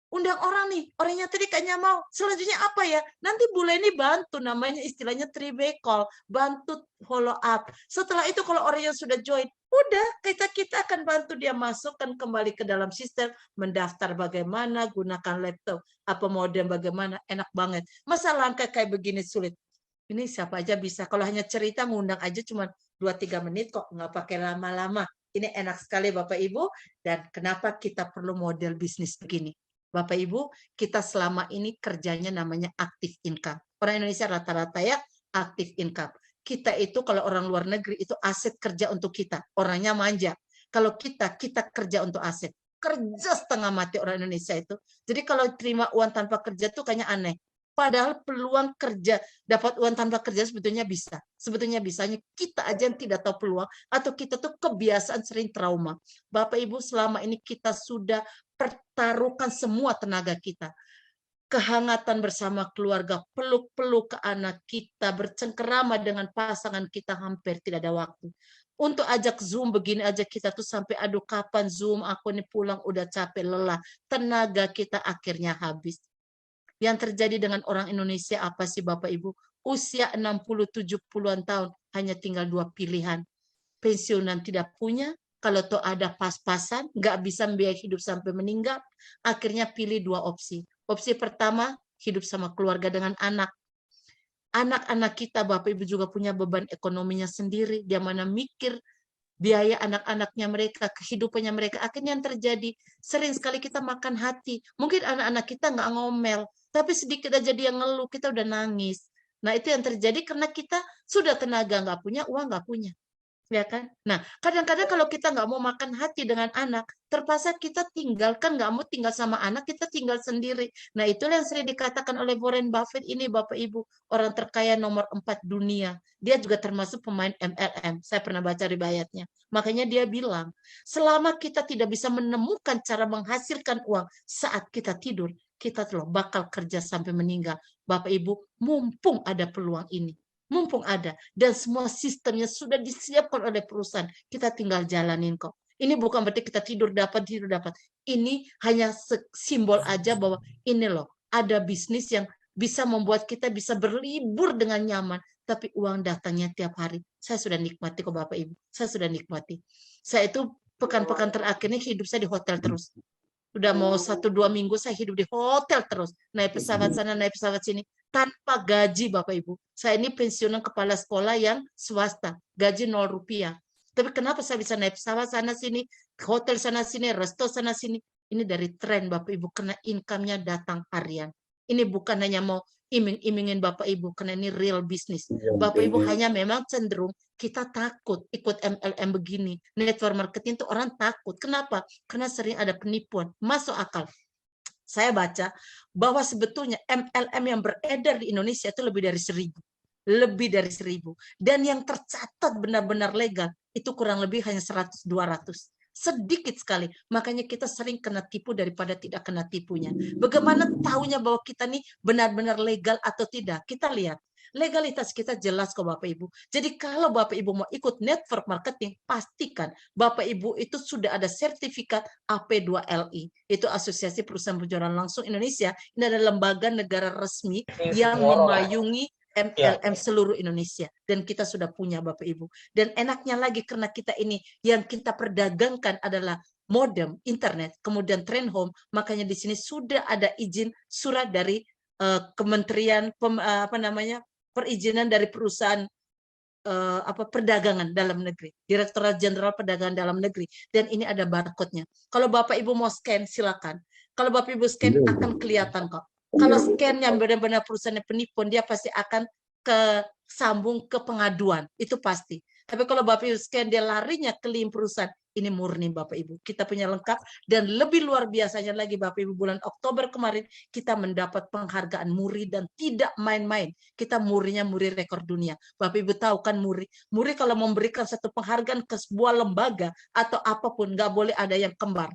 undang orang nih, orangnya tadi kayaknya mau, selanjutnya apa ya, nanti Bu Leni bantu, namanya istilahnya 3-way call, bantu follow up. Setelah itu kalau orang yang sudah join, udah kita akan bantu dia masukkan kembali ke dalam sistem, mendaftar bagaimana, gunakan laptop, apa modem bagaimana, enak banget. Masa langkah kayak begini sulit? Ini siapa aja bisa, kalau hanya cerita ngundang aja cuma 2-3 menit kok, nggak pakai lama-lama. Ini enak sekali Bapak Ibu, dan kenapa kita perlu model bisnis begini? Bapak Ibu, kita selama ini kerjanya namanya active income. Orang Indonesia rata-rata ya active income. Kita itu kalau orang luar negeri itu aset kerja untuk kita. Orangnya manja. Kalau kita kerja untuk aset. Kerja setengah mati orang Indonesia itu. Jadi kalau terima uang tanpa kerja tuh kayaknya aneh. Padahal peluang kerja, dapat uang tanpa kerja sebetulnya bisa. Sebetulnya bisanya kita aja yang tidak tahu peluang, atau kita tuh kebiasaan sering trauma. Bapak Ibu, selama ini kita sudah pertaruhkan semua tenaga kita. Kehangatan bersama keluarga, peluk-peluk ke anak kita, bercengkerama dengan pasangan kita, hampir tidak ada waktu. Untuk ajak Zoom begini aja kita tuh sampai aduh kapan Zoom, aku nih pulang udah capek lelah. Tenaga kita akhirnya habis. Yang terjadi dengan orang Indonesia apa sih Bapak Ibu? Usia 60-70-an tahun hanya tinggal 2 pilihan. Pensiunan tidak punya, kalau toh ada pas-pasan, nggak bisa membiayai hidup sampai meninggal, akhirnya pilih 2 opsi. Opsi pertama, hidup sama keluarga dengan anak. Anak-anak kita, Bapak Ibu juga punya beban ekonominya sendiri. Dia mana mikir biaya anak-anaknya mereka, kehidupannya mereka. Akhirnya yang terjadi, sering sekali kita makan hati. Mungkin anak-anak kita nggak ngomel, tapi sedikit aja dia ngeluh, kita udah nangis. Nah, itu yang terjadi karena kita sudah tenaga nggak punya, uang nggak punya. Ya kan? Nah, kadang-kadang kalau kita nggak mau makan hati dengan anak, terpaksa kita tinggalkan, nggak mau tinggal sama anak, kita tinggal sendiri. Nah, itulah yang sering dikatakan oleh Warren Buffett ini, Bapak Ibu, orang terkaya nomor 4 dunia. Dia juga termasuk pemain MLM. Saya pernah baca riwayatnya. Makanya dia bilang, selama kita tidak bisa menemukan cara menghasilkan uang saat kita tidur, kita loh bakal kerja sampai meninggal. Bapak Ibu, mumpung ada peluang ini. Mumpung ada dan semua sistemnya sudah disiapkan oleh perusahaan, kita tinggal jalanin kok. Ini bukan berarti kita tidur dapat. Ini hanya simbol aja bahwa ini loh, ada bisnis yang bisa membuat kita bisa berlibur dengan nyaman, tapi uang datangnya tiap hari. Saya sudah nikmati kok Bapak Ibu. Saya sudah nikmati. Saya itu pekan-pekan terakhir ini hidup saya di hotel terus. Udah mau 1-2 minggu saya hidup di hotel terus. Naik pesawat sana, naik pesawat sini. Tanpa gaji Bapak Ibu. Saya ini pensiunan kepala sekolah yang swasta. Gaji 0 rupiah. Tapi kenapa saya bisa naik pesawat sana sini, hotel sana sini, resto sana sini. Ini dari tren Bapak Ibu. Karena income-nya datang harian. Ini bukan hanya mau iming-imingin Bapak Ibu. Karena ini real bisnis. Bapak Ibu hanya memang cenderung kita takut ikut MLM begini. Network marketing itu orang takut. Kenapa? Karena sering ada penipuan. Masuk akal. Saya baca bahwa sebetulnya MLM yang beredar di Indonesia itu lebih dari 1.000. Lebih dari 1.000. Dan yang tercatat benar-benar legal itu kurang lebih hanya 100-200. Sedikit sekali. Makanya kita sering kena tipu daripada tidak kena tipunya. Bagaimana tahunya bahwa kita nih benar-benar legal atau tidak? Kita lihat. Legalitas kita jelas kok Bapak Ibu. Jadi kalau Bapak Ibu mau ikut network marketing, pastikan Bapak Ibu itu sudah ada sertifikat AP2LI. Itu Asosiasi Perusahaan Penjualan Langsung Indonesia. Ini adalah lembaga negara resmi yang memayungi MLM seluruh Indonesia. Dan kita sudah punya Bapak Ibu. Dan enaknya lagi karena kita ini yang kita perdagangkan adalah modem, internet, kemudian train home, makanya di sini sudah ada izin surat dari Kementerian perizinan dari perusahaan perdagangan dalam negeri, Direktorat Jenderal Perdagangan Dalam Negeri, dan ini ada barcode-nya. Kalau Bapak Ibu mau scan, silakan. Kalau Bapak Ibu scan akan kelihatan kok. Kalau scan yang benar-benar perusahaan penipuan, dia pasti akan sambung ke pengaduan, itu pasti. Tapi kalau Bapak Ibu scan dia larinya ke link perusahaan, ini murni Bapak Ibu. Kita punya lengkap dan lebih luar biasanya lagi Bapak Ibu, bulan Oktober kemarin kita mendapat penghargaan MURI dan tidak main-main. Kita MURI-nya MURI rekor dunia. Bapak Ibu tahu kan MURI? MURI kalau memberikan satu penghargaan ke sebuah lembaga atau apapun, nggak boleh ada yang kembar.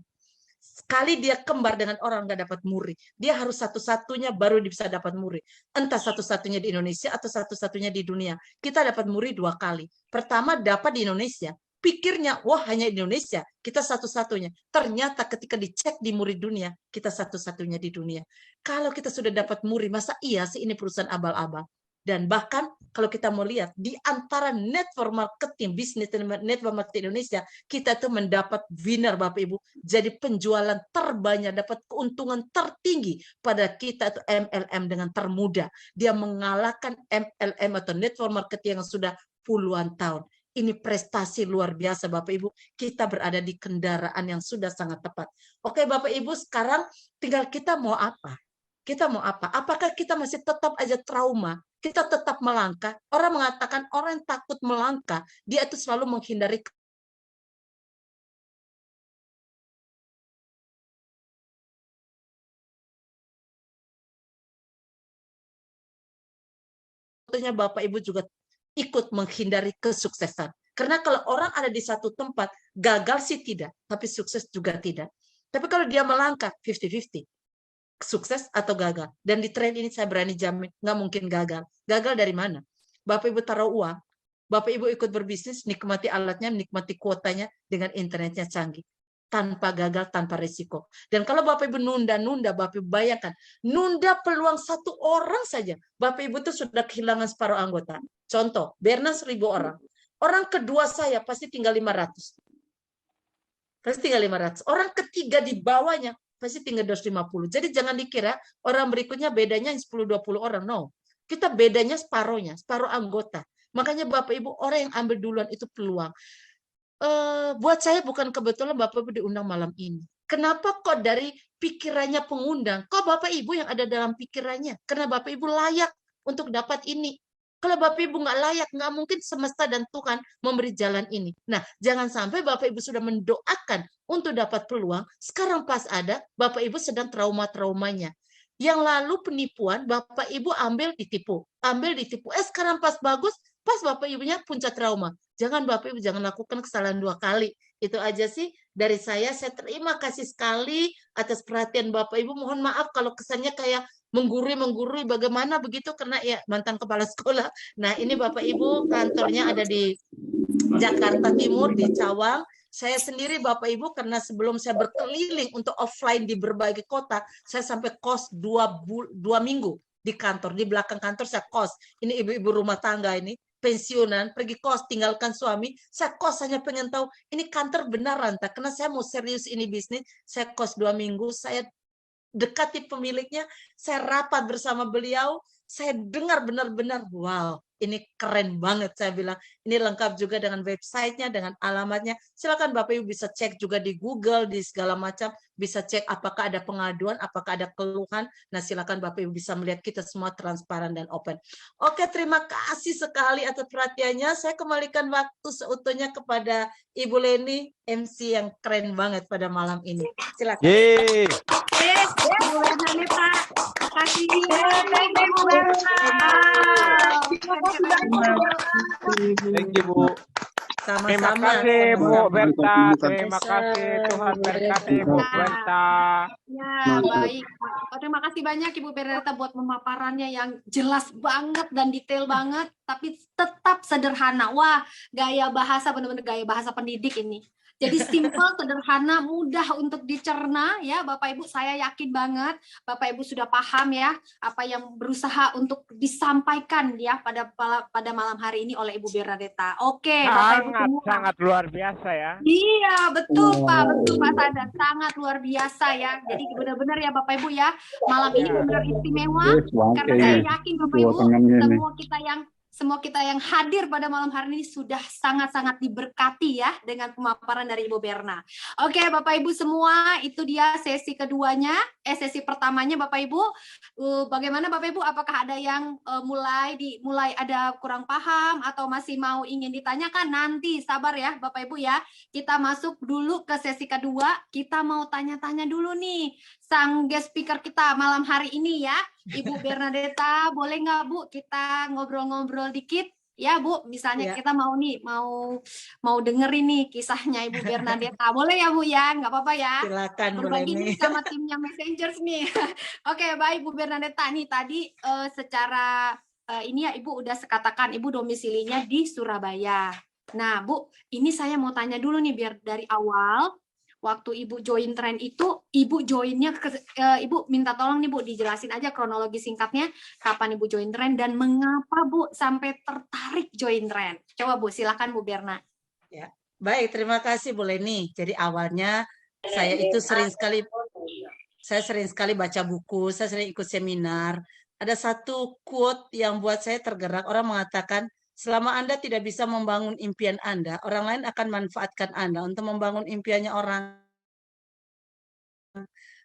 Sekali dia kembar dengan orang nggak dapat MURI, dia harus satu-satunya baru bisa dapat MURI. Entah satu-satunya di Indonesia atau satu-satunya di dunia. Kita dapat MURI 2 kali. Pertama dapat di Indonesia, pikirnya wah hanya di Indonesia, kita satu-satunya. Ternyata ketika dicek di MURI dunia, kita satu-satunya di dunia. Kalau kita sudah dapat MURI, masa iya sih ini perusahaan abal-abal? Dan bahkan kalau kita mau lihat di antara network marketing, bisnis network marketing Indonesia, kita tuh mendapat winner Bapak Ibu. Jadi penjualan terbanyak, dapat keuntungan tertinggi pada kita itu MLM dengan termudah. Dia mengalahkan MLM atau network marketing yang sudah puluhan tahun. Ini prestasi luar biasa Bapak Ibu. Kita berada di kendaraan yang sudah sangat tepat. Oke Bapak Ibu, sekarang tinggal kita mau apa? Kita mau apa? Apakah kita masih tetap aja trauma? Kita tetap melangkah. Orang mengatakan orang yang takut melangkah, dia itu selalu menghindari. Tentunya Bapak Ibu juga ikut menghindari kesuksesan. Karena kalau orang ada di satu tempat, gagal sih tidak, tapi sukses juga tidak. Tapi kalau dia melangkah, 50-50. Sukses atau gagal. Dan di tren ini saya berani jamin, nggak mungkin gagal. Gagal dari mana? Bapak Ibu taruh uang, Bapak Ibu ikut berbisnis, nikmati alatnya, nikmati kuotanya dengan internetnya canggih. Tanpa gagal, tanpa risiko. Dan kalau Bapak Ibu nunda-nunda, Bapak Ibu bayangkan, nunda peluang satu orang saja. Bapak Ibu itu sudah kehilangan separuh anggota. Contoh, Berna 1.000 orang. Orang kedua saya pasti tinggal 500. Pasti tinggal 500. Orang ketiga di bawahnya pasti tinggal 250. Jadi jangan dikira orang berikutnya bedanya 10-20 orang. No. Kita bedanya separohnya, separuh anggota. Makanya Bapak Ibu, orang yang ambil duluan itu peluang. Buat saya bukan kebetulan Bapak Ibu diundang malam ini. Kenapa kok dari pikirannya pengundang? Kok Bapak Ibu yang ada dalam pikirannya? Karena Bapak Ibu layak untuk dapat ini. Kalau Bapak Ibu nggak layak, nggak mungkin semesta dan Tuhan memberi jalan ini. Nah, jangan sampai Bapak Ibu sudah mendoakan untuk dapat peluang, sekarang pas ada, Bapak Ibu sedang trauma-traumanya. Yang lalu penipuan, Bapak Ibu ambil ditipu. Ambil ditipu. Sekarang pas bagus, pas Bapak Ibunya puncak trauma. Jangan Bapak Ibu, jangan lakukan kesalahan 2 kali. Itu aja sih dari saya terima kasih sekali atas perhatian Bapak Ibu. Mohon maaf kalau kesannya kayak menggurui bagaimana begitu, karena ya mantan kepala sekolah. Nah, ini Bapak Ibu kantornya ada di Jakarta Timur, di Cawang. Saya sendiri Bapak Ibu, karena sebelum saya berkeliling untuk offline di berbagai kota, saya sampai kos 2 minggu di kantor. Di belakang kantor saya kos. Ini ibu-ibu rumah tangga ini, pensiunan, pergi kos, tinggalkan suami. Saya kos hanya pengen tahu, ini kantor beneran tak? Karena saya mau serius ini bisnis. Saya kos 2 minggu, saya dekati pemiliknya, saya rapat bersama beliau, saya dengar benar-benar, wow, ini keren banget. Saya bilang, ini lengkap juga dengan websitenya, dengan alamatnya. Silakan Bapak Ibu bisa cek juga di Google, di segala macam, bisa cek apakah ada pengaduan, apakah ada keluhan. Nah, silakan Bapak Ibu bisa melihat kita semua transparan dan open. Oke, terima kasih sekali atas perhatiannya. Saya kembalikan waktu seutuhnya kepada Ibu Leni, MC yang keren banget pada malam ini. Silakan. Yeay. Bu Bernadetta, makasih. Thank you, Bu. Terima Sama-sama. kasih, Bu Berta. Terima kasih, Tuhan berkati Bu Berta. Ya, baik. Terima kasih banyak Ibu Bernadetta buat pemaparannya yang jelas banget dan detail banget, tapi tetap sederhana. Wah, gaya bahasa benar-benar gaya bahasa pendidik ini. Jadi simple, sederhana, mudah untuk dicerna ya Bapak Ibu. Saya yakin banget Bapak Ibu sudah paham ya apa yang berusaha untuk disampaikan ya pada malam hari ini oleh Ibu Bernadetta. Oke, Bapak Ibu semua. Sangat luar biasa ya. Iya, betul Pak Sada, sangat luar biasa ya. Jadi benar-benar ya Bapak Ibu ya, malam ini benar istimewa karena saya yakin Bapak Ibu semua kita yang hadir pada malam hari ini sudah sangat-sangat diberkati ya dengan pemaparan dari Ibu Berna. Oke, Bapak Ibu semua, itu dia sesi keduanya, sesi pertamanya Bapak Ibu. Bagaimana Bapak Ibu? Apakah ada yang mulai ada kurang paham atau masih mau ingin ditanyakan? Nanti sabar ya Bapak Ibu ya. Kita masuk dulu ke sesi kedua. Kita mau tanya-tanya dulu nih sang guest speaker kita malam hari ini ya. Ibu Bernadetta, boleh nggak Bu kita ngobrol-ngobrol dikit? Ya Bu, misalnya kita mau dengerin nih kisahnya Ibu Bernadetta. Boleh ya Bu ya? Nggak apa-apa ya? Silakan berbagi nih sama timnya Messengers nih. Oke, baik Bu Bernadetta nih tadi secara ini ya Ibu udah sekatakan Ibu domisilinya di Surabaya. Nah Bu, ini saya mau tanya dulu nih biar dari awal. Waktu Ibu join tren itu, Ibu joinnya Ibu minta tolong nih Bu, dijelasin aja kronologi singkatnya kapan Ibu join tren dan mengapa Bu sampai tertarik join tren. Coba Bu, silakan Bu Berna. Ya, baik, terima kasih Bu Leni. Jadi awalnya saya itu sering sekali baca buku, saya sering ikut seminar. Ada satu quote yang buat saya tergerak. Orang mengatakan, selama Anda tidak bisa membangun impian Anda, orang lain akan manfaatkan Anda untuk membangun impiannya orang.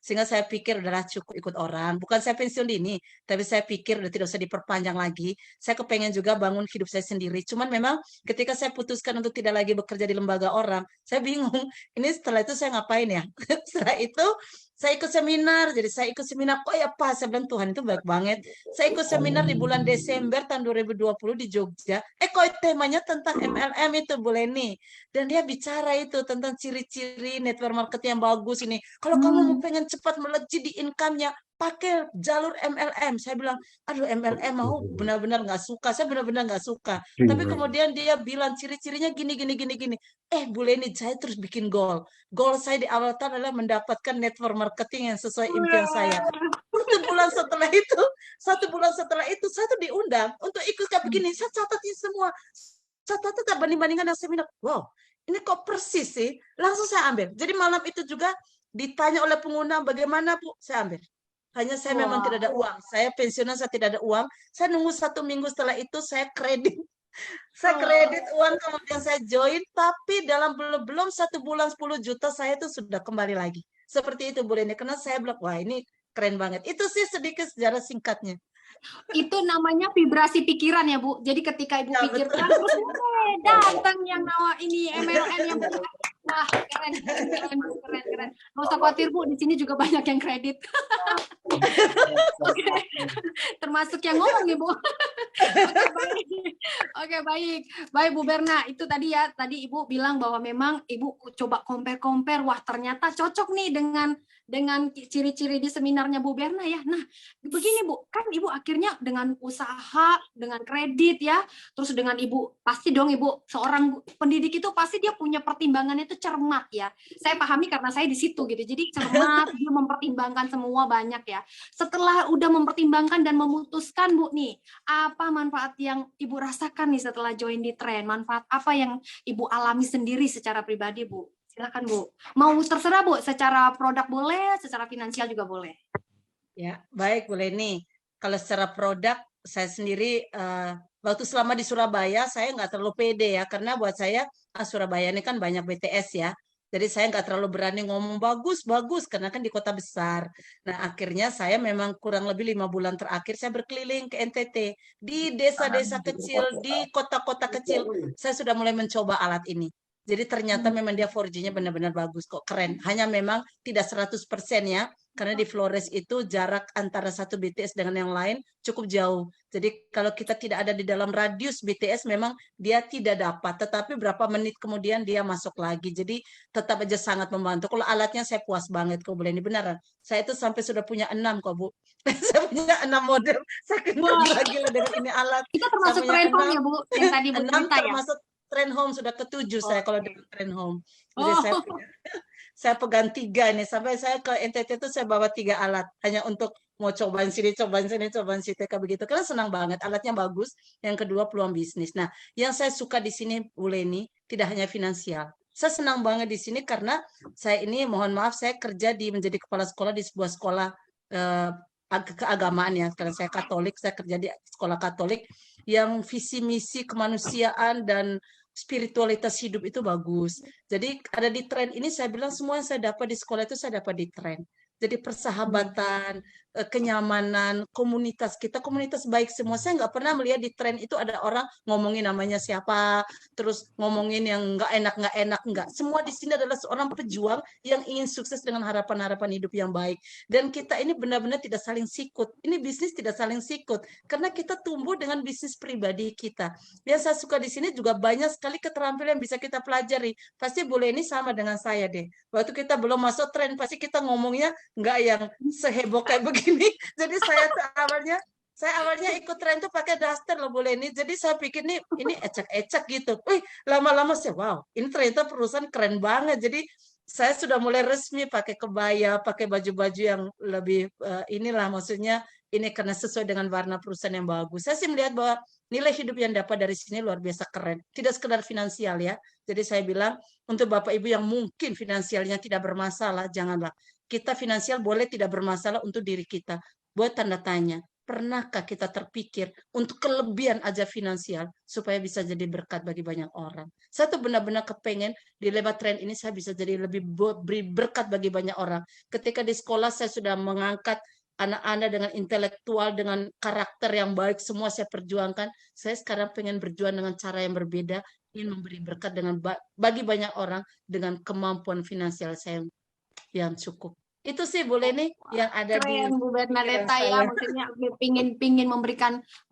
Sehingga saya pikir udahlah cukup ikut orang. Bukan saya pensiun dini, tapi saya pikir udah tidak usah diperpanjang lagi. Saya kepengen juga bangun hidup saya sendiri. Cuman memang ketika saya putuskan untuk tidak lagi bekerja di lembaga orang, saya bingung. Ini setelah itu saya ngapain ya? Setelah itu saya ikut seminar. Jadi saya ikut seminar, kok ya Pak, saya bilang Tuhan itu baik banget. Saya ikut seminar di bulan Desember tahun 2020 di Jogja. Kok temanya tentang MLM itu Bu Leni. Dan dia bicara itu tentang ciri-ciri network marketing yang bagus ini. Kalau kamu mau pengen cepat melejit di income-nya, pakai jalur MLM. Saya bilang, aduh MLM mau benar-benar nggak suka. Saya benar-benar nggak suka. Tapi kemudian dia bilang ciri-cirinya gini. Bu Leni, saya terus bikin goal. Goal saya di awal tahun adalah mendapatkan network marketing yang sesuai impian saya. Satu bulan setelah itu saya tuh diundang untuk ikut kayak begini. Saya catatin semua. Saya catat banding-bandingan yang seminar. Wow, ini kok persis sih. Langsung saya ambil. Jadi malam itu juga ditanya oleh pengundang bagaimana Bu, saya ambil. Hanya saya memang tidak ada uang. Saya pensiunan, saya tidak ada uang. Saya nunggu 1 minggu, setelah itu saya kredit. Saya kredit uang, kemudian saya join, tapi dalam belum 1 bulan 10 juta saya itu sudah kembali lagi. Seperti itu Bu Leni, karena saya bilang, wah ini keren banget. Itu sih sedikit sejarah singkatnya. Itu namanya vibrasi pikiran ya Bu. Jadi ketika Ibu Ya, pikirkan, betul. terus datang yang nama ini MLM yang wah keren, keren, keren, keren. Nggak usah khawatir Bu, di sini juga banyak yang kredit. Oke. Termasuk yang ngomong ya Bu. Oke, baik. Baik Bu Berna, itu tadi ya, tadi Ibu bilang bahwa memang Ibu coba compare-compare, wah ternyata cocok nih dengan ciri-ciri di seminarnya Bu Berna ya. Nah, begini Bu, kan Ibu akhirnya dengan usaha, dengan kredit ya, terus dengan Ibu, pasti dong Ibu, seorang pendidik itu pasti dia punya pertimbangannya itu cermat ya. Saya pahami karena saya di situ gitu, jadi cermat, dia mempertimbangkan semua banyak ya. Setelah udah mempertimbangkan dan memutuskan Bu nih, apa manfaat yang Ibu rasakan nih setelah join di Tren? Manfaat apa yang Ibu alami sendiri secara pribadi Bu? Silakan Bu. Mau terserah Bu, secara produk boleh, secara finansial juga boleh. Ya, baik Bu Leni. Kalau secara produk, saya sendiri waktu selama di Surabaya, saya nggak terlalu pede ya, karena buat saya Surabaya ini kan banyak BTS ya. Jadi saya nggak terlalu berani ngomong bagus, karena kan di kota besar. Nah, akhirnya saya memang kurang lebih 5 bulan terakhir saya berkeliling ke NTT. Di desa-desa kecil, di kota-kota kecil, saya sudah mulai mencoba alat ini. Jadi ternyata memang dia 4G-nya benar-benar bagus kok, keren. Hanya memang tidak 100% ya, karena di Flores itu jarak antara satu BTS dengan yang lain cukup jauh. Jadi kalau kita tidak ada di dalam radius BTS memang dia tidak dapat, tetapi berapa menit kemudian dia masuk lagi. Jadi tetap aja sangat membantu. Kalau alatnya saya puas banget kok boleh ini beneran. Saya itu sampai sudah punya 6 kok Bu. Saya punya 6 model. Saya gila-gila dengan ini alat. Itu termasuk Tren Home ya Bu, yang tadi Bu 6 cerita ya? termasuk Tren Home, sudah ke-7 saya kalau dengan Tren Home. Jadi Oh. saya pegang 3 nih, sampai saya ke NTT itu saya bawa 3 alat hanya untuk mau cobain sini, cobain sini, cobain situ kayak begitu. Karena senang banget, alatnya bagus. Yang kedua peluang bisnis. Nah, yang saya suka di sini Bu Leni tidak hanya finansial. Saya senang banget di sini karena saya ini mohon maaf saya kerja menjadi kepala sekolah di sebuah sekolah keagamaan ya. Karena saya Katolik, saya kerja di sekolah Katolik yang visi misi kemanusiaan dan spiritualitas hidup itu bagus. Jadi ada di Tren ini saya bilang semua yang saya dapat di sekolah itu saya dapat di Tren. Jadi persahabatan, kenyamanan, komunitas kita, komunitas baik semua. Saya nggak pernah melihat di Tren itu ada orang ngomongin namanya siapa, terus ngomongin yang nggak enak, nggak. Semua di sini adalah seorang pejuang yang ingin sukses dengan harapan-harapan hidup yang baik. Dan kita ini benar-benar tidak saling sikut. Ini bisnis tidak saling sikut. Karena kita tumbuh dengan bisnis pribadi kita. Yang saya suka di sini juga banyak sekali keterampilan yang bisa kita pelajari. Pasti boleh ini sama dengan saya deh. Waktu kita belum masuk Tren, pasti kita ngomongnya nggak yang seheboh kayak begini. Jadi saya awalnya ikut Tren tuh pakai daster loh boleh ini. Jadi saya pikir ini ecek-ecek gitu. Wih, lama-lama sih wow, ini ternyata perusahaan keren banget. Jadi saya sudah mulai resmi pakai kebaya, pakai baju-baju yang lebih inilah maksudnya ini karena sesuai dengan warna perusahaan yang bagus. Saya sih melihat bahwa nilai hidup yang dapat dari sini luar biasa keren. Tidak sekedar finansial ya. Jadi saya bilang untuk Bapak Ibu yang mungkin finansialnya tidak bermasalah, janganlah. Kita finansial boleh tidak bermasalah untuk diri kita. Buat tanda tanya, pernahkah kita terpikir untuk kelebihan aja finansial supaya bisa jadi berkat bagi banyak orang? Saya tuh benar-benar kepengen di lewat Tren ini saya bisa jadi lebih berkat bagi banyak orang. Ketika di sekolah saya sudah mengangkat anak-anak dengan intelektual, dengan karakter yang baik, semua saya perjuangkan. Saya sekarang pengen berjuang dengan cara yang berbeda, ingin memberi berkat dengan bagi banyak orang dengan kemampuan finansial saya yang cukup. Itu sih boleh nih yang ada Keren, di Bu Bernadetta ya, maksudnya pingin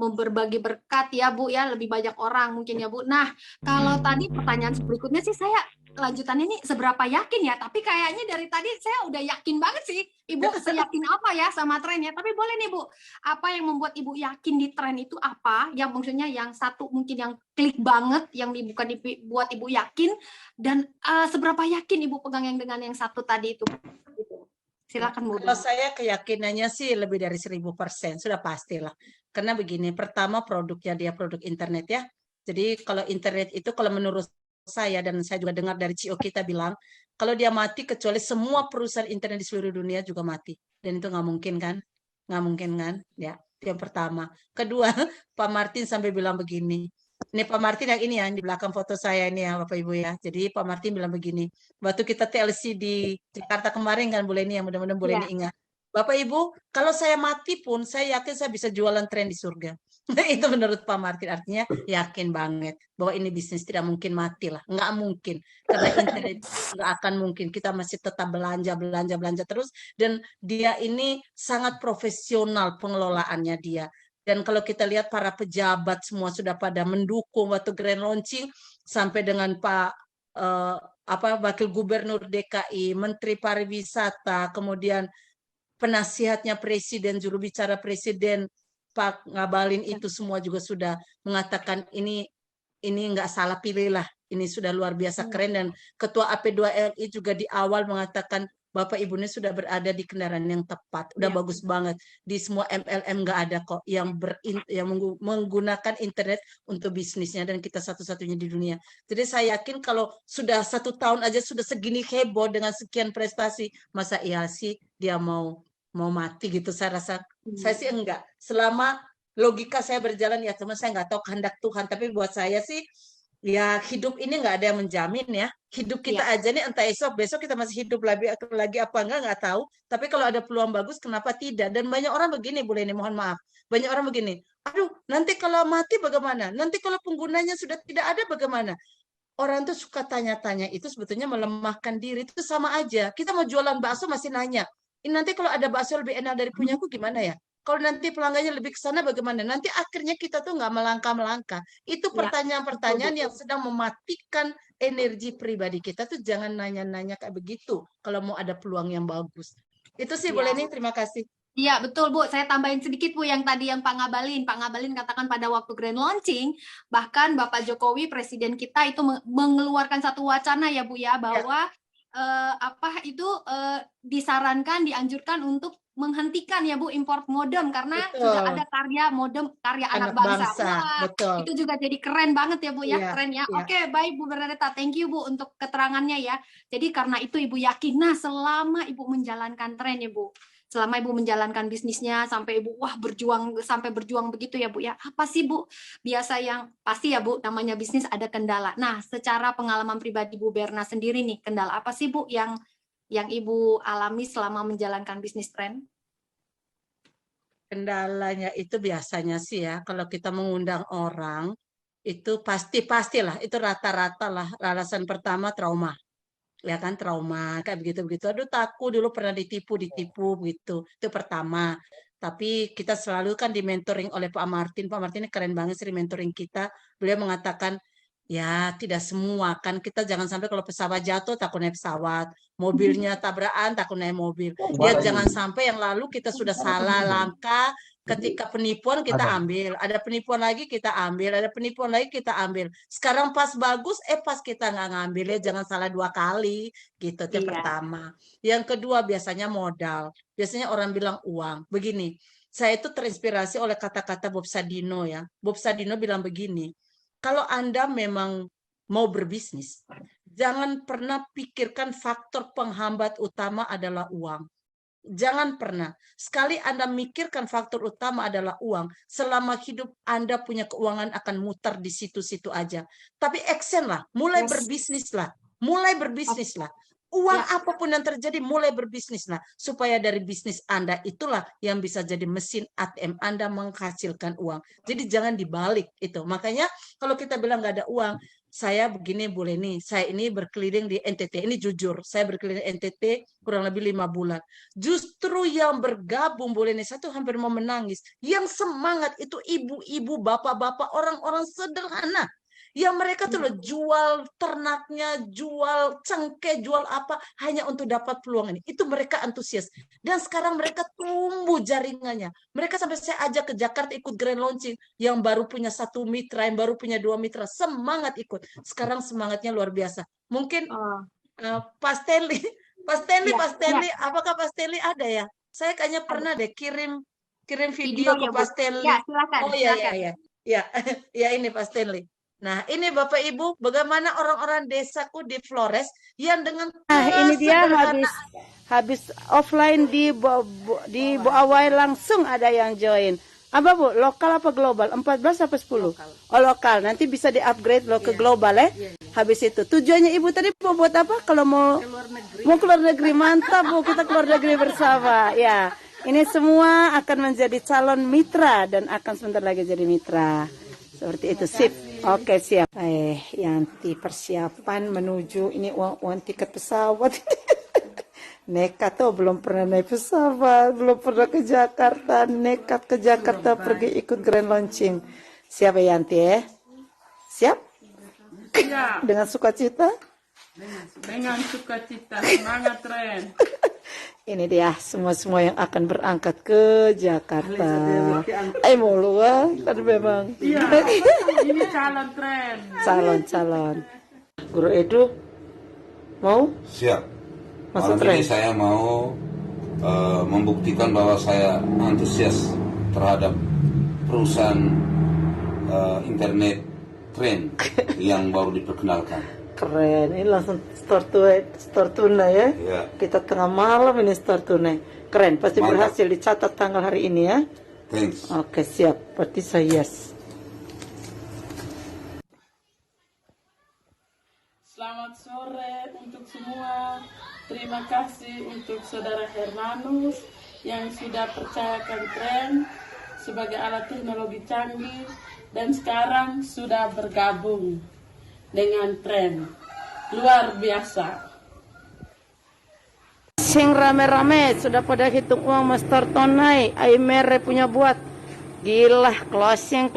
berbagi berkat ya Bu ya, lebih banyak orang mungkin ya Bu. Nah, kalau tadi pertanyaan berikutnya sih saya lanjutan ini seberapa yakin ya, tapi kayaknya dari tadi saya udah yakin banget sih Ibu seyakin apa ya sama trennya. Tapi boleh nih Bu, apa yang membuat Ibu yakin di tren itu apa? Yang maksudnya yang satu mungkin yang klik banget, yang bukan dibuat Ibu yakin, dan seberapa yakin Ibu pegang yang dengan yang satu tadi itu? Silakan Bu. Kalau saya keyakinannya sih lebih dari 1000%, sudah pastilah. Karena begini, pertama produknya dia produk internet ya. Jadi kalau internet itu kalau menurut saya dan saya juga dengar dari CEO kita bilang, kalau dia mati kecuali semua perusahaan internet di seluruh dunia juga mati. Dan itu nggak mungkin kan? nggak mungkin kan? Ya, itu yang pertama. Kedua, Pak Martin sampai bilang begini. Ini Pak Martin yang ini ya, di belakang foto saya ini ya, Bapak Ibu ya. Jadi Pak Martin bilang begini, waktu kita TLC di Jakarta kemarin kan, boleh ini ya, mudah-mudahan boleh ini Iya. ingat. Bapak Ibu, kalau saya mati pun, saya yakin saya bisa jualan tren di surga. Itu menurut Pak Martin, artinya yakin banget bahwa ini bisnis tidak mungkin mati lah, nggak mungkin. Karena internet nggak akan mungkin, kita masih tetap belanja terus, dan dia ini sangat profesional pengelolaannya dia. Dan kalau kita lihat para pejabat semua sudah pada mendukung waktu grand launching, sampai dengan Pak Wakil Gubernur DKI, Menteri Pariwisata, kemudian penasihatnya Presiden, juru bicara Presiden Pak Ngabalin, itu semua juga sudah mengatakan ini nggak salah pilih lah, ini sudah luar biasa keren. Dan Ketua AP2LI juga di awal mengatakan Bapak Ibu ini sudah berada di kendaraan yang tepat, udah Ya. bagus banget. Di semua MLM nggak ada kok yang menggunakan internet untuk bisnisnya, dan kita satu-satunya di dunia. Jadi saya yakin kalau sudah 1 tahun aja sudah segini heboh dengan sekian prestasi, masa iya sih dia mau mati gitu? Saya rasa saya sih enggak. Selama logika saya berjalan ya, teman, saya nggak tahu kehendak Tuhan. Tapi buat saya sih ya, hidup ini nggak ada yang menjamin ya. Hidup kita aja nih, entah besok kita masih hidup lagi apa nggak tahu. Tapi kalau ada peluang bagus, kenapa tidak? Dan banyak orang begini, boleh nih, mohon maaf. Banyak orang begini, aduh, nanti kalau mati bagaimana? Nanti kalau penggunanya sudah tidak ada bagaimana? Orang tuh suka tanya-tanya, itu sebetulnya melemahkan diri. Itu sama aja. Kita mau jualan bakso masih nanya, ini nanti kalau ada bakso lebih enak dari punyaku gimana ya? Kalau nanti pelanggannya lebih ke sana bagaimana? Nanti akhirnya kita tuh nggak melangkah-melangkah. Itu Ya. pertanyaan-pertanyaan yang sedang mematikan energi pribadi kita tuh. Jangan nanya-nanya kayak begitu kalau mau ada peluang yang bagus. Itu sih, Ya. boleh nih, terima kasih. Iya, betul Bu. Saya tambahin sedikit Bu, yang tadi yang Pak Ngabalin. Pak Ngabalin katakan pada waktu grand launching, bahkan Bapak Jokowi, Presiden kita itu mengeluarkan satu wacana ya Bu ya, bahwa disarankan, dianjurkan untuk menghentikan ya Bu import modem, karena Betul. sudah ada karya anak Anak bangsa. bangsa, Wah, betul. itu juga jadi keren banget ya Bu ya, Iya, keren ya. iya. Oke, baik Bu Bernadetta, thank you Bu untuk keterangannya ya. Jadi karena itu Ibu yakin, nah selama Ibu menjalankan tren ya Bu, selama Ibu menjalankan bisnisnya sampai Ibu berjuang begitu ya Bu ya. Apa sih Bu biasa yang pasti ya Bu, namanya bisnis ada kendala. Nah, secara pengalaman pribadi Bu Berna sendiri nih, kendala apa sih Bu yang Ibu alami selama menjalankan bisnis tren? Kendalanya itu biasanya sih ya, kalau kita mengundang orang itu pastilah, itu rata-rata lah. Alasan pertama trauma, ya kan, trauma kayak begitu. Aduh, takut, dulu pernah ditipu gitu. Itu pertama. Tapi kita selalu kan di mentoring oleh Pak Martin. Pak Martin ini keren banget sih di mentoring kita. Beliau mengatakan, ya tidak semua kan, kita jangan sampai kalau pesawat jatuh takut naik pesawat, mobilnya tabrakan takut naik mobil. Ya jangan sampai yang lalu kita sudah salah langkah, ketika penipuan kita ambil, ada penipuan lagi kita ambil, ada penipuan lagi kita ambil. Sekarang pas bagus, pas kita nggak ngambil, ya jangan salah 2 kali gitu. Itu yang pertama. Yang kedua biasanya modal. Biasanya orang bilang uang. Begini, saya itu terinspirasi oleh kata-kata Bob Sadino ya. Bob Sadino bilang begini, kalau Anda memang mau berbisnis, jangan pernah pikirkan faktor penghambat utama adalah uang. Jangan pernah. Sekali Anda mikirkan faktor utama adalah uang, selama hidup Anda punya keuangan akan muter di situ-situ aja. Tapi action lah, mulai berbisnis lah. Uang apapun yang terjadi, mulai berbisnis lah. Supaya dari bisnis Anda itulah yang bisa jadi mesin ATM Anda menghasilkan uang. Jadi jangan dibalik itu. Makanya kalau kita bilang nggak ada uang, saya begini boleh nih, saya ini berkeliling di NTT, ini jujur, saya berkeliling NTT kurang lebih 5 bulan. Justru yang bergabung boleh nih, saya tuh hampir mau menangis. Yang semangat itu ibu-ibu, bapak-bapak, orang-orang sederhana. Yang mereka tuh loh jual ternaknya, jual cengkeh, jual apa, hanya untuk dapat peluang ini. Itu mereka antusias. Dan sekarang mereka tumbuh jaringannya. Mereka sampai saya ajak ke Jakarta ikut grand launching. Yang baru punya 1 mitra, yang baru punya 2 mitra. Semangat ikut. Sekarang semangatnya luar biasa. Mungkin Pak Stanley, apakah Pak Stanley ada ya? Saya kayaknya pernah deh kirim video ke Pak Stanley. Ya, silakan. Oh iya. Ya, ini Pak Stanley. Nah, ini Bapak Ibu, bagaimana orang-orang desaku di Flores yang dengan Nah, ini dia kesederhanaan habis offline di Boawai langsung ada yang join. Apa Bu? Lokal apa global? 14 apa 10? lokal. Oh, lokal. Nanti bisa di-upgrade lo ke Iya. global ya. Iya, iya. Habis itu. Tujuannya Ibu tadi mau buat apa? Kalau mau Keluar negeri. mau keluar negeri, mantap Bu. Kita keluar negeri bersama. Ya. Ini semua akan menjadi calon mitra dan akan sebentar lagi jadi mitra. Seperti itu, sip. Oke, siap. Yanti persiapan menuju ini uang tiket pesawat. Nekat tuh belum pernah naik pesawat, belum pernah ke Jakarta, nekat ke Jakarta pergi ikut grand launching. Siap ya Yanti ya? Siap? Ya, Dengan sukacita? dengan sukacita, semangat Ren. Ini dia semua yang akan berangkat ke Jakarta. Mau luar kan memang. Iya, ini calon Ren. Calon. Guru Edu mau? Siap. Masuk Malam ini tren. saya mau membuktikan bahwa saya antusias terhadap perusahaan internet tren yang baru diperkenalkan. Keren, ini langsung store tunai ya. Ya. Kita tengah malam ini store tunai. Keren, pasti Mantap. berhasil dicatat tanggal hari ini ya. Thanks. Oke, siap. Berarti saya yes. Selamat sore untuk semua. Terima kasih untuk Saudara Hermanus yang sudah percayakan tren sebagai alat teknologi canggih dan sekarang sudah bergabung dengan tren. Luar biasa. Sing rame-rame sudah pada hitung uang master tunai. Aimere punya buat. Gila, closing.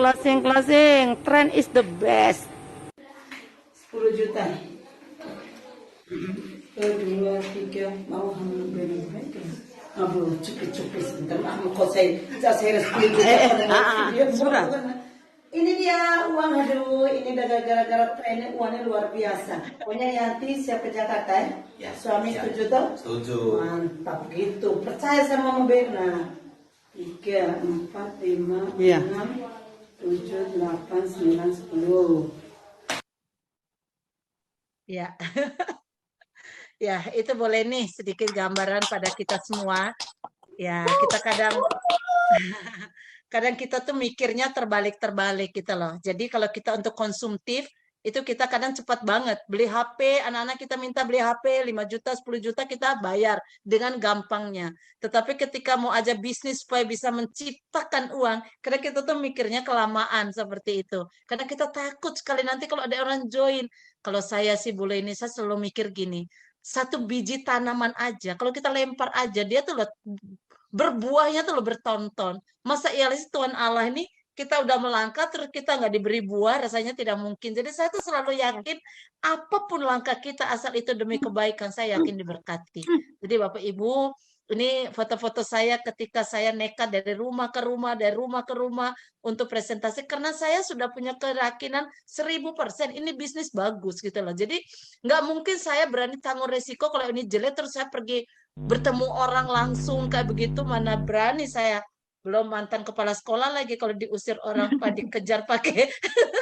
Trend is the best. 10 juta. 1, 2, 3, mau hamil berapa? Aduh, cukup sebentar. Kok saya resmi sudah. Ini dia uang, aduh, ini gara-gara trennya uangnya luar biasa. Pokoknya Yanti siap ke Jakarta ya? Suami setuju toh? Setuju. Mantap gitu. Percaya sama Mama Berna. 3, 4, 5, 6, 7, 8, 9, 10. Ya. Ya, itu boleh nih sedikit gambaran pada kita semua. Ya, kita kadang kita tuh mikirnya terbalik gitu loh. Jadi kalau kita untuk konsumtif, itu kita kadang cepat banget. Beli HP, anak-anak kita minta beli HP 5 juta, 10 juta kita bayar dengan gampangnya. Tetapi ketika mau aja bisnis supaya bisa menciptakan uang, kadang kita tuh mikirnya kelamaan seperti itu. Karena kita takut sekali nanti kalau ada orang join. Kalau saya sih boleh ini, saya selalu mikir gini, satu biji tanaman aja, kalau kita lempar aja, dia tuh loh, berbuahnya tuh loh bertonton. Masa iya sih Tuhan Allah ini kita udah melangkah terus kita nggak diberi buah, rasanya tidak mungkin. Jadi saya tuh selalu yakin apapun langkah kita asal itu demi kebaikan, saya yakin diberkati. Jadi Bapak Ibu, ini foto-foto saya ketika saya nekat dari rumah ke rumah untuk presentasi karena saya sudah punya keyakinan 1000% ini bisnis bagus gitu loh. Jadi nggak mungkin saya berani tanggung resiko kalau ini jelek terus saya pergi bertemu orang langsung kayak begitu, mana berani saya. Belum mantan kepala sekolah lagi kalau diusir orang dikejar pakai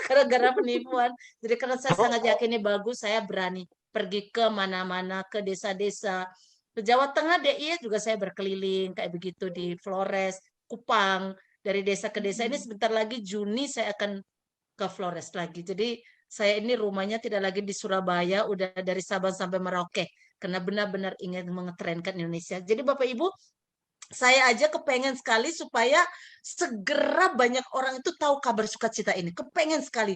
gara-gara penipuan. Jadi karena saya sangat yakin ini bagus, saya berani pergi ke mana-mana, ke desa-desa. Ke Jawa Tengah DIY juga saya berkeliling kayak begitu di Flores, Kupang, dari desa ke desa. Ini sebentar lagi Juni saya akan ke Flores lagi. Jadi saya ini rumahnya tidak lagi di Surabaya, udah dari Sabang sampai Merauke karena benar-benar ingin mengetrenkan Indonesia. Jadi Bapak Ibu, saya aja kepengen sekali supaya segera banyak orang itu tahu kabar sukacita ini. Kepengen sekali.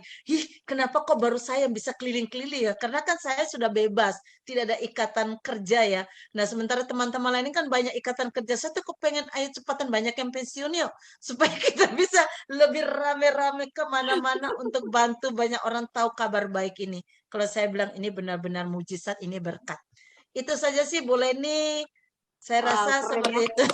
Kenapa kok baru saya yang bisa keliling-keliling ya? Karena kan saya sudah bebas, tidak ada ikatan kerja ya. Nah, sementara teman-teman lain kan banyak ikatan kerja. Saya tuh kepengen ayo cepatan banyak yang pensiun yuk. Supaya kita bisa lebih rame-rame kemana-mana untuk bantu banyak orang tahu kabar baik ini. Kalau saya bilang ini benar-benar mujizat, ini berkat. Itu saja sih, boleh nih. Saya rasa seperti itu.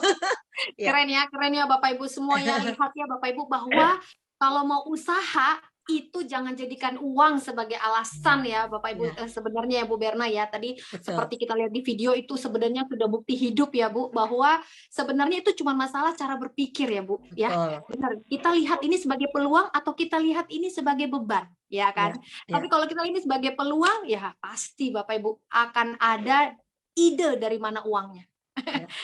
Keren ya Bapak Ibu semuanya. Lihat ya Bapak Ibu bahwa kalau mau usaha itu jangan jadikan uang sebagai alasan ya Bapak Ibu. Sebenarnya ya Bu Berna ya, tadi seperti kita lihat di video itu sebenarnya sudah bukti hidup ya Bu, bahwa sebenarnya itu cuma masalah cara berpikir ya Bu. Ya, benar. Kita lihat ini sebagai peluang atau kita lihat ini sebagai beban, ya kan? Tapi kalau kita ini sebagai peluang, ya pasti Bapak Ibu akan ada ide dari mana uangnya.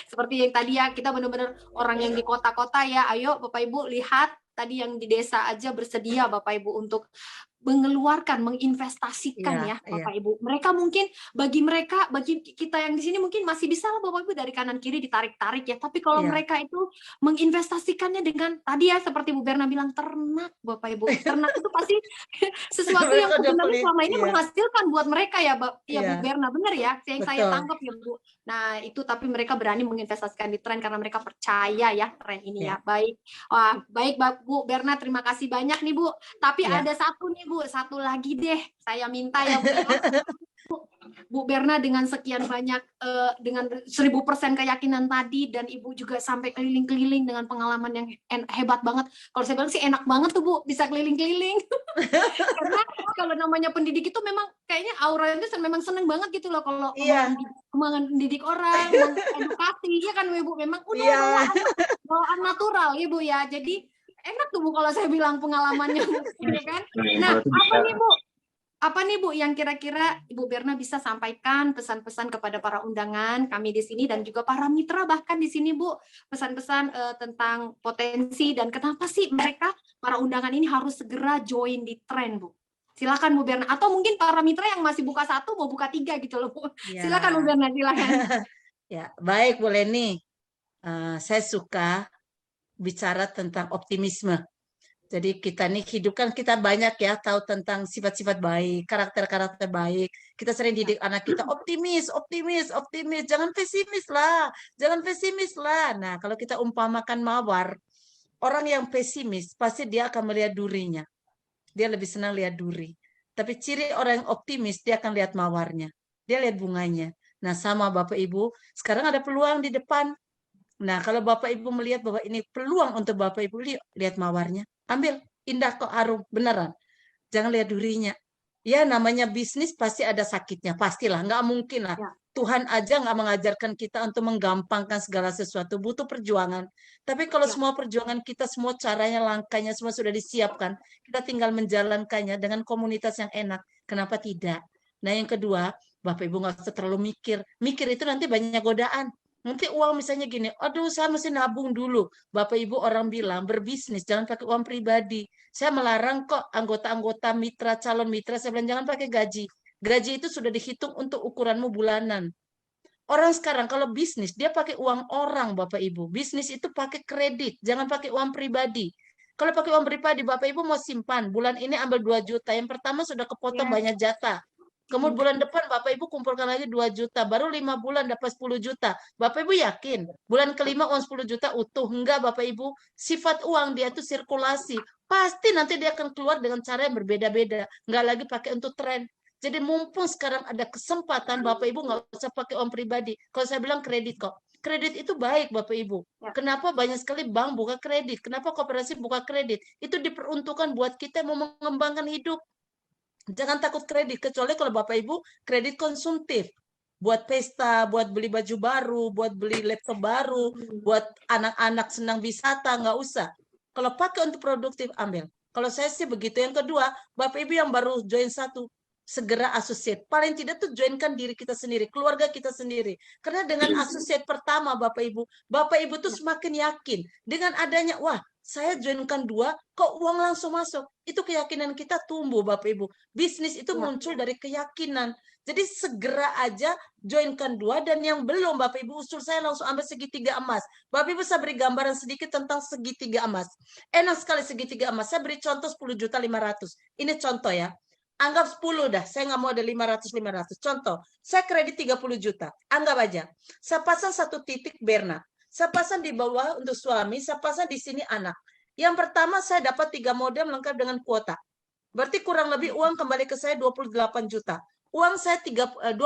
Seperti yang tadi ya, kita benar-benar orang yang di kota-kota ya, ayo Bapak Ibu lihat tadi yang di desa aja bersedia Bapak Ibu untuk mengeluarkan, menginvestasikan ya Bapak Ibu. Mereka mungkin bagi kita yang di sini mungkin masih bisa lah Bapak Ibu dari kanan kiri ditarik-tarik ya. Tapi kalau mereka itu menginvestasikannya dengan tadi ya seperti Bu Berna bilang ternak Bapak Ibu. Ternak itu pasti sesuatu yang sebenarnya selama ini menghasilkan buat mereka ya Bu Berna, benar ya? Yang saya tangkap ya Bu. Nah itu tapi mereka berani menginvestasikan di tren karena mereka percaya ya tren ini ya. Baik, wah baik Bu Berna, terima kasih banyak nih Bu. Tapi ada satu nih Bu, satu lagi deh, saya minta ya Bu Berna dengan sekian banyak, dengan 1000% keyakinan tadi, dan Ibu juga sampai keliling-keliling dengan pengalaman yang hebat banget. Kalau saya bilang sih enak banget tuh Bu, bisa keliling-keliling. Karena kalau namanya pendidik itu memang kayaknya auranya memang seneng banget gitu loh kalau mendidik orang, mengedukasi, ya kan Bu, memang udah bawaan natural ya Bu ya. Jadi enak tuh Bu kalau saya bilang pengalamannya, ya kan? Nah, apa nih Bu yang kira-kira Ibu Berna bisa sampaikan pesan-pesan kepada para undangan kami di sini dan juga para mitra bahkan di sini Bu, pesan-pesan tentang potensi dan kenapa sih mereka para undangan ini harus segera join di tren Bu? Silakan Bu Berna, atau mungkin para mitra yang masih buka 1 mau buka 3 gitu loh Bu. Silakan Bu Berna, silakan. Ya, baik Bu Leni. Saya suka bicara tentang optimisme. Jadi kita nih hidup kan kita banyak ya tahu tentang sifat-sifat baik, karakter-karakter baik. Kita sering didik anak kita optimis, optimis, optimis. Jangan pesimis lah, jangan pesimis lah. Nah, kalau kita umpamakan mawar, orang yang pesimis pasti dia akan melihat durinya. Dia lebih senang lihat duri. Tapi ciri orang yang optimis dia akan lihat mawarnya. Dia lihat bunganya. Nah, sama Bapak Ibu, sekarang ada peluang di depan. Nah, kalau Bapak Ibu melihat bahwa ini peluang untuk Bapak Ibu, lihat mawarnya. Ambil, indah kok, harum, beneran. Jangan lihat durinya. Ya, namanya bisnis pasti ada sakitnya, pastilah. Nggak mungkin lah. Tuhan aja nggak mengajarkan kita untuk menggampangkan segala sesuatu. Butuh perjuangan. Tapi kalau semua perjuangan kita, semua caranya, langkahnya, semua sudah disiapkan, kita tinggal menjalankannya dengan komunitas yang enak. Kenapa tidak? Nah, yang kedua, Bapak Ibu nggak usah terlalu mikir. Mikir itu nanti banyak godaan. Nanti uang misalnya gini, aduh saya mesti nabung dulu. Bapak Ibu orang bilang berbisnis, jangan pakai uang pribadi. Saya melarang kok anggota-anggota mitra, calon mitra, saya bilang jangan pakai gaji. Gaji itu sudah dihitung untuk ukuranmu bulanan. Orang sekarang kalau bisnis, dia pakai uang orang Bapak Ibu. Bisnis itu pakai kredit, jangan pakai uang pribadi. Kalau pakai uang pribadi, Bapak Ibu mau simpan, bulan ini ambil 2 juta. Yang pertama sudah kepotong banyak jatah. Kemudian bulan depan Bapak Ibu kumpulkan lagi 2 juta, baru 5 bulan dapat 10 juta. Bapak Ibu yakin? Bulan kelima uang 10 juta utuh? Enggak Bapak Ibu, sifat uang dia itu sirkulasi. Pasti nanti dia akan keluar dengan cara yang berbeda-beda. Enggak lagi pakai untuk tren. Jadi mumpung sekarang ada kesempatan, Bapak Ibu nggak usah pakai uang pribadi. Kalau saya bilang kredit kok. Kredit itu baik Bapak Ibu. Kenapa banyak sekali bank buka kredit? Kenapa koperasi buka kredit? Itu diperuntukkan buat kita yang mau mengembangkan hidup. Jangan takut kredit, kecuali kalau Bapak Ibu kredit konsumtif. Buat pesta, buat beli baju baru, buat beli laptop baru, buat anak-anak senang wisata, nggak usah. Kalau pakai untuk produktif, ambil. Kalau saya sih begitu. Yang kedua, Bapak Ibu yang baru join 1, segera associate. Paling tidak tuh joinkan diri kita sendiri, keluarga kita sendiri. Karena dengan associate pertama Bapak Ibu tuh semakin yakin. Dengan adanya, wah saya joinkan 2, kok uang langsung masuk. Itu keyakinan kita tumbuh Bapak Ibu. Bisnis itu muncul dari keyakinan. Jadi segera aja joinkan 2, dan yang belum Bapak Ibu usul saya langsung ambil segitiga emas. Bapak Ibu saya beri gambaran sedikit tentang segitiga emas. Enak sekali segitiga emas. Saya beri contoh 10.500.000. Ini contoh ya. Anggap 10 dah, saya nggak mau ada 500. Contoh, saya kredit 30 juta. Anggap aja. Saya pasang 1 titik Berna. Saya pasang di bawah untuk suami, saya pasang di sini anak. Yang pertama saya dapat 3 modem lengkap dengan kuota. Berarti kurang lebih uang kembali ke saya 28 juta. Uang saya 24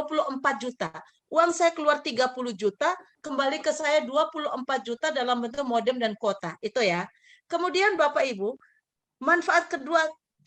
juta. Uang saya keluar 30 juta, kembali ke saya 24 juta dalam bentuk modem dan kuota. Itu ya. Kemudian Bapak Ibu, manfaat kedua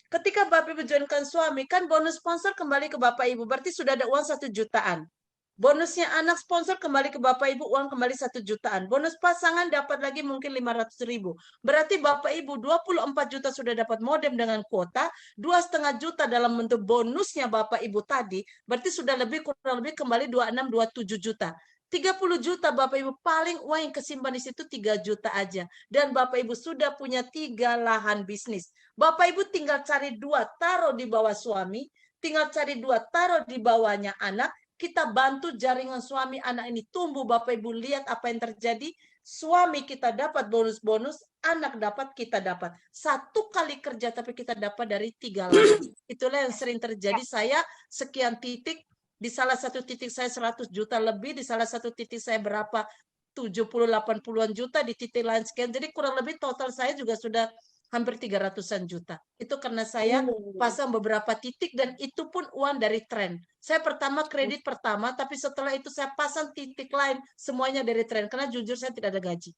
Ketika Bapak Ibu joinkan suami, kan bonus sponsor kembali ke Bapak Ibu, berarti sudah ada uang 1 jutaan. Bonusnya anak sponsor kembali ke Bapak Ibu, uang kembali 1 jutaan. Bonus pasangan dapat lagi mungkin 500.000. Berarti Bapak Ibu 24 juta sudah dapat modem dengan kuota, 2,5 juta dalam bentuk bonusnya Bapak Ibu tadi, berarti sudah kurang lebih kembali 26-27 juta. 30 juta Bapak Ibu, paling uang yang kesimpan di situ 3 juta aja. Dan Bapak Ibu sudah punya 3 lahan bisnis. Bapak Ibu tinggal cari 2, taruh di bawah suami, tinggal cari 2, taruh di bawahnya anak. Kita bantu jaringan suami anak ini tumbuh. Bapak Ibu lihat apa yang terjadi. Suami kita dapat bonus-bonus, anak dapat, kita dapat. 1 kali kerja tapi kita dapat dari 3 lahan. Itulah yang sering terjadi. Saya sekian titik, di salah satu titik saya 100 juta lebih, di salah satu titik saya berapa 70-80-an juta, di titik lain sekian. Jadi kurang lebih total saya juga sudah hampir 300-an juta. Itu karena saya pasang beberapa titik dan itu pun uang dari tren. Saya pertama kredit pertama, tapi setelah itu saya pasang titik lain, semuanya dari tren. Karena jujur saya tidak ada gaji.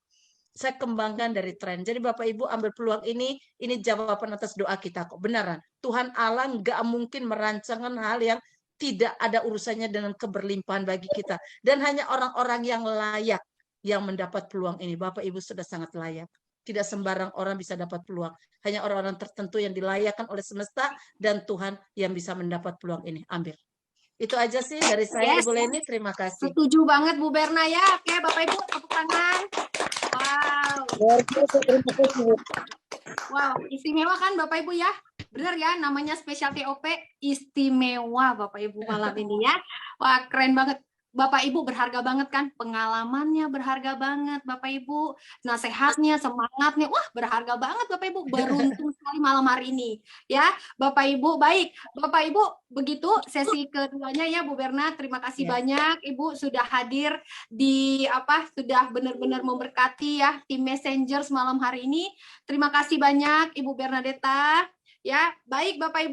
Saya kembangkan dari tren. Jadi Bapak Ibu ambil peluang ini jawaban atas doa kita kok. Beneran. Tuhan Allah nggak mungkin merancangkan hal yang tidak ada urusannya dengan keberlimpahan bagi kita. Dan hanya orang-orang yang layak yang mendapat peluang ini. Bapak Ibu sudah sangat layak. Tidak sembarang orang bisa dapat peluang. Hanya orang-orang tertentu yang dilayakkan oleh semesta dan Tuhan yang bisa mendapat peluang ini. Ambil. Itu aja sih dari saya, Ibu Leni. Terima kasih. Setuju banget Bu Berna ya. Oke, Bapak Ibu tepuk tangan. Wow, istimewa kan Bapak Ibu ya? Bener ya, namanya spesial TOP istimewa Bapak Ibu malam ini ya. Wah, keren banget. Bapak Ibu berharga banget kan, pengalamannya berharga banget Bapak Ibu, nasihatnya, semangatnya, wah berharga banget Bapak Ibu, beruntung sekali malam hari ini ya Bapak Ibu. Baik Bapak Ibu, begitu sesi keduanya ya Bu Berna. Terima kasih banyak Ibu sudah hadir di sudah benar-benar memberkati ya tim Messengers malam hari ini. Terima kasih banyak Ibu Bernadetta ya. Baik Bapak Ibu